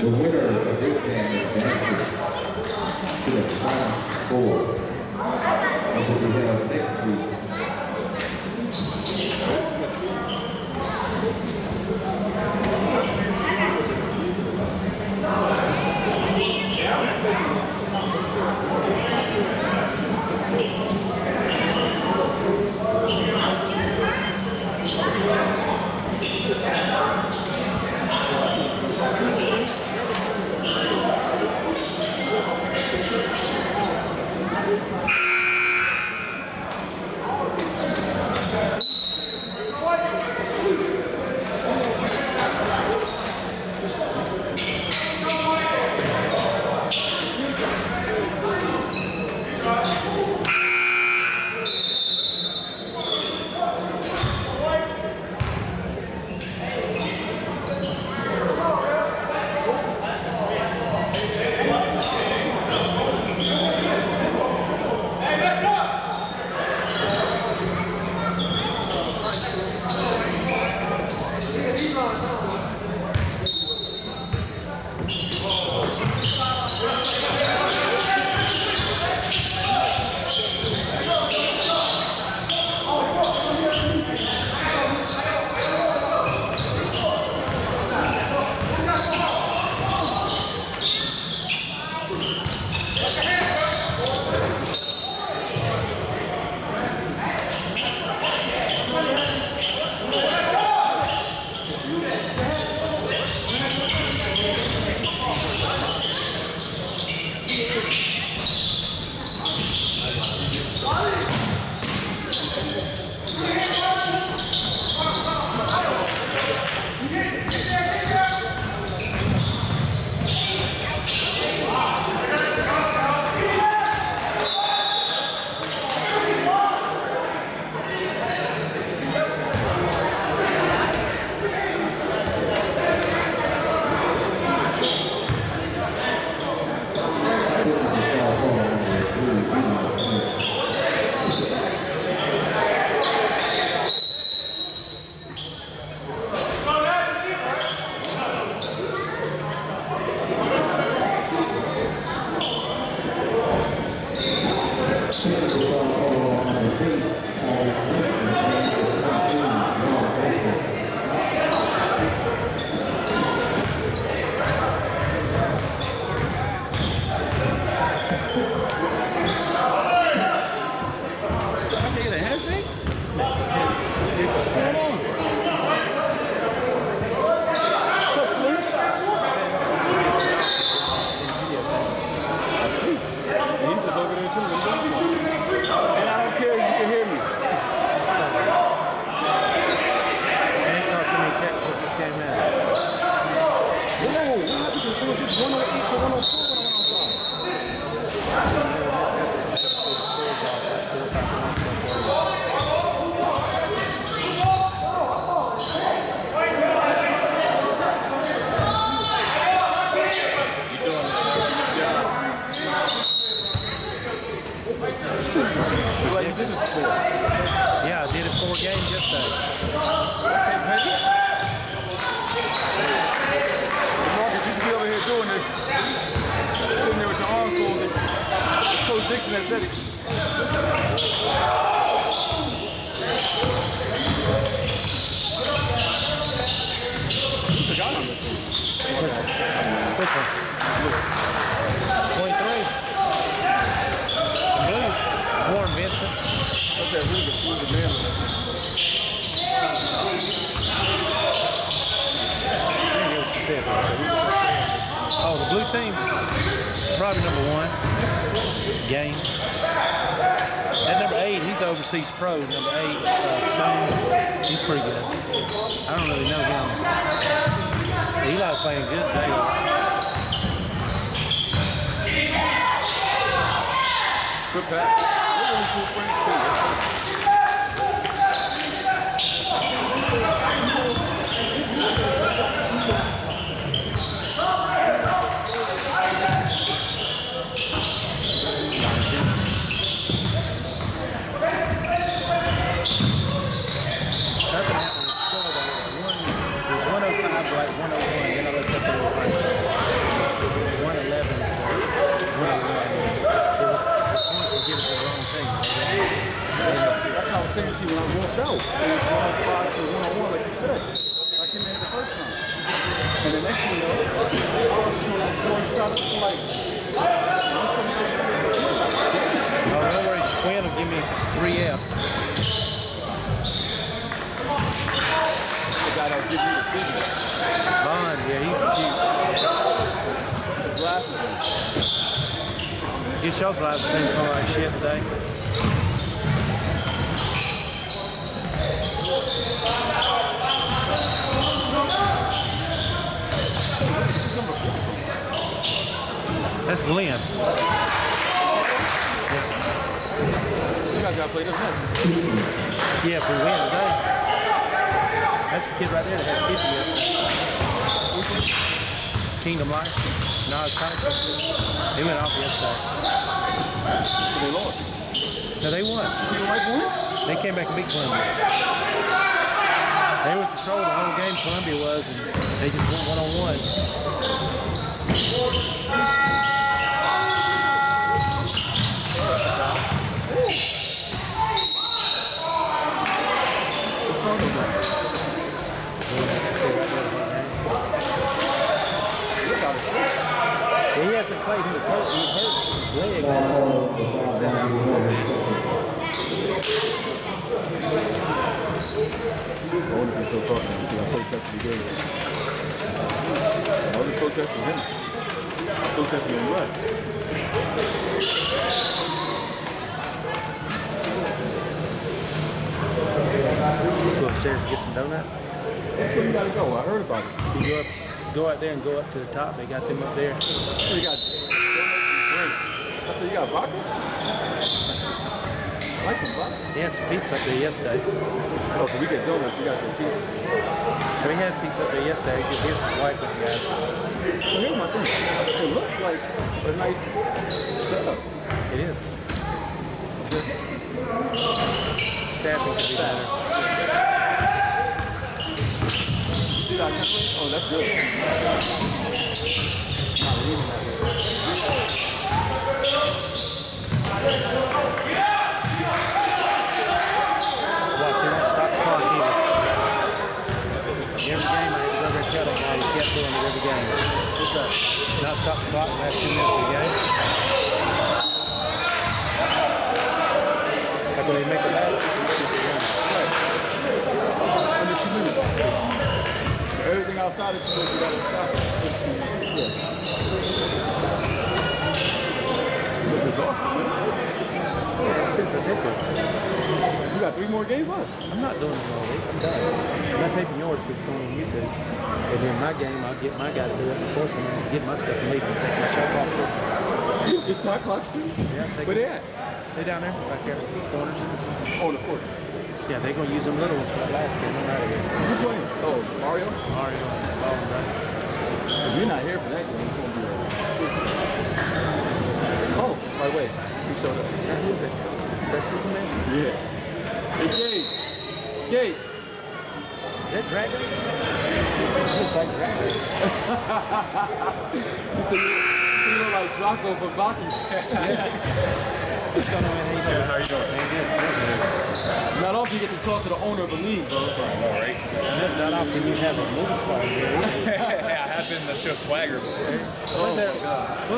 The winner of this game advances to the Final Four, which will be held next week. technical foul call on number 8, Tyler Winston, and number 19, Ron Benson. Yeah, I did it 4 games yesterday. Marcus, you should be over here doing this. Sitting there with your arms folded. It's Coach Dixon that said it. You forgot on this one. Which one? 23. Blue. Warren Vincent. That's that really good man. Oh, the blue team, probably number 1. Game. At number 8, he's overseas pro. Number 8, Stone. He's pretty good. I don't really know him. Eli's playing good today. Good pass. They're really cool friends too. Nothing happened with the score though. It was 105 to like 101. Then I looked up and it was like 111 to 101. Give it to the wrong thing. That's what I was saying to you when I walked out. It was 105 to 101, like you said. I came in the first time. And the next thing you know, I was shooting the scoring crowd for like, Oh, no worries. Quinn will give me 3 Fs. the guy that'll give you the signal. Bond, yeah, he's cute. The glasses on. Get your glasses things smell like shit today. That's Glenn. You guys gotta play this next. Yeah, if we win today. That's the kid right there that had 50 yesterday. Kingdom Life. No, it's Tyson. He went off yesterday. So they lost. No, they won. Kingdom Life won? They came back and beat Columbia. They were controlling the whole game, Columbia was, and they just went one-on-one. Yeah, he hasn't played. He was hurt. He was hurt his leg. I wonder if he's still talking because I protested the game. I wasn't protesting him. I protested him right. Go upstairs and get some donuts. That's where you gotta go. I heard about it. You go out there and go up to the top. They got them up there. So you got donuts and drinks. I said, you got vodka? I like some vodka. They had some pizza up there yesterday. Oh, so we get donuts, you got some pizza. We had pizza up there yesterday. Here's some white with you guys. So here's my thing. It looks like a nice setup. It is. Just Staffing could be better. see that template? Oh, that's good. Not leaving that way. What's that? Not stop the clock last 2 minutes of the game. Like when they make a basket. Under 2 minutes. Everything outside of 2 minutes, you gotta stop it. Yeah. It's exhausting, man. It's ridiculous. You got 3 more games left. I'm not doing it all week. I'm done. I'm not taking yours because it's going on YouTube. And then my game, I'll get my guy to do it. Of course, I'm going to get my stuff and leave and take my shot off. Just 5 clocks too? Yeah, Where they at? They down there, back there, corners. Oh, the court. Yeah, they're going to use them little ones for the last game. I'm out of here. Who's playing? Oh, Mario? Mario and Ball and Brothers. If you're not here for that game, it's gonna be Oh, by the way, he showed up. That's Superman. Yeah. Hey, Gabe. Gabe. Is that Dragon? It's just like Dragon. You look like Draco from Baki. What's going on, man? How you doing? Not often you get to talk to the owner of the league, bro. Right? Not often you have a movie star here. Yeah, I have been to show swagger before. What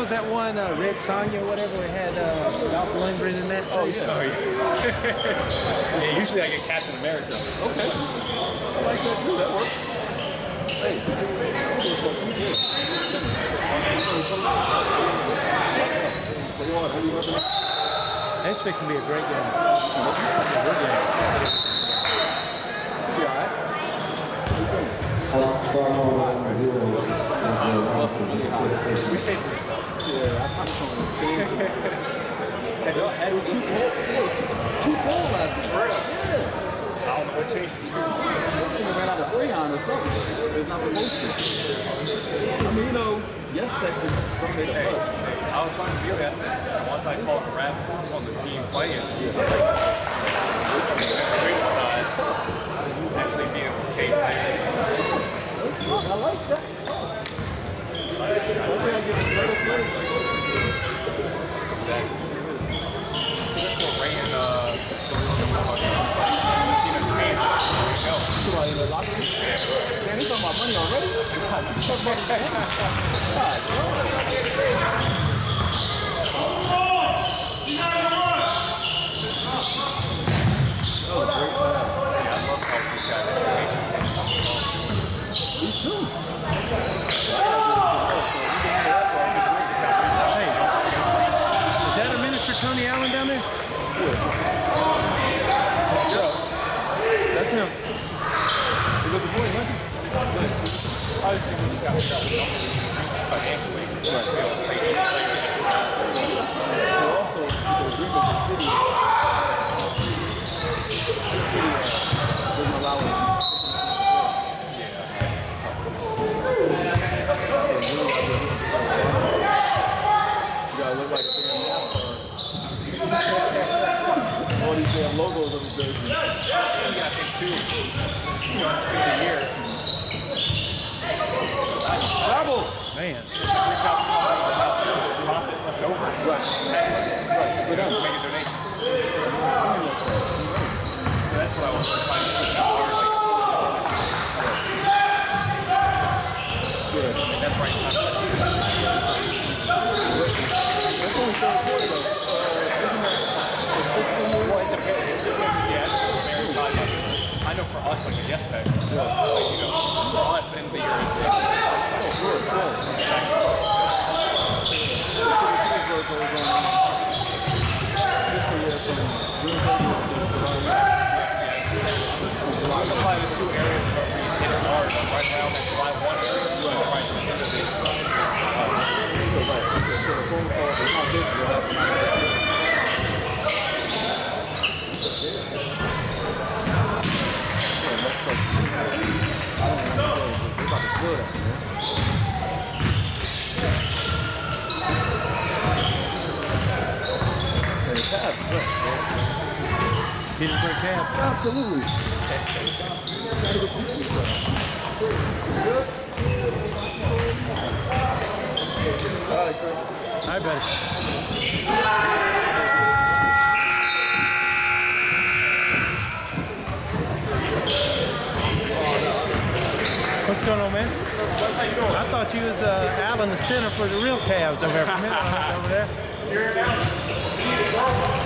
was that one, Red Sonja, whatever, we had Dolph Lundgren in that? Oh, yeah. Yeah, usually I get Captain America. Okay. I like that too. That works. Hey. That's fixing to be a great game. Be all right. We stayed there. Yeah, I kind of don't understand. It was too cold last night. Yeah. I don't know what changed. I think it ran out of Freon or something. It's not supposed to. I mean, you know, yes, Texas don't make a Hey, fuss. I was talking to Billy. I said, once I called the rap on the team playing, like, side, actually being okay. I like that. Man, they talking about money already? Is that a Minister Tony Allen down there? That's him. He was a boy, wasn't he? I just think he just got Financially, Right. So also, the agreement with the city doesn't allow us you gotta look like a damn NASCAR. All these damn logos on the jersey. I think two a year. Bravo! Man. Profit left over. Right. We're done. Make a donation. So that's what I was trying to push out hard. Yeah. That's right. That's only third quarter though. Well, it depends. Yeah, it's very high. I know for us, like yesterday, like, you know, for us, the end of the year is I supply the two areas where we hit it hard. Right now, they supply one area, so right to the end of Petersburg Cavs. Absolutely. Hi, buddy. What's going on, man? I thought you was out in the center for the real Cavs over there. For a minute, over there.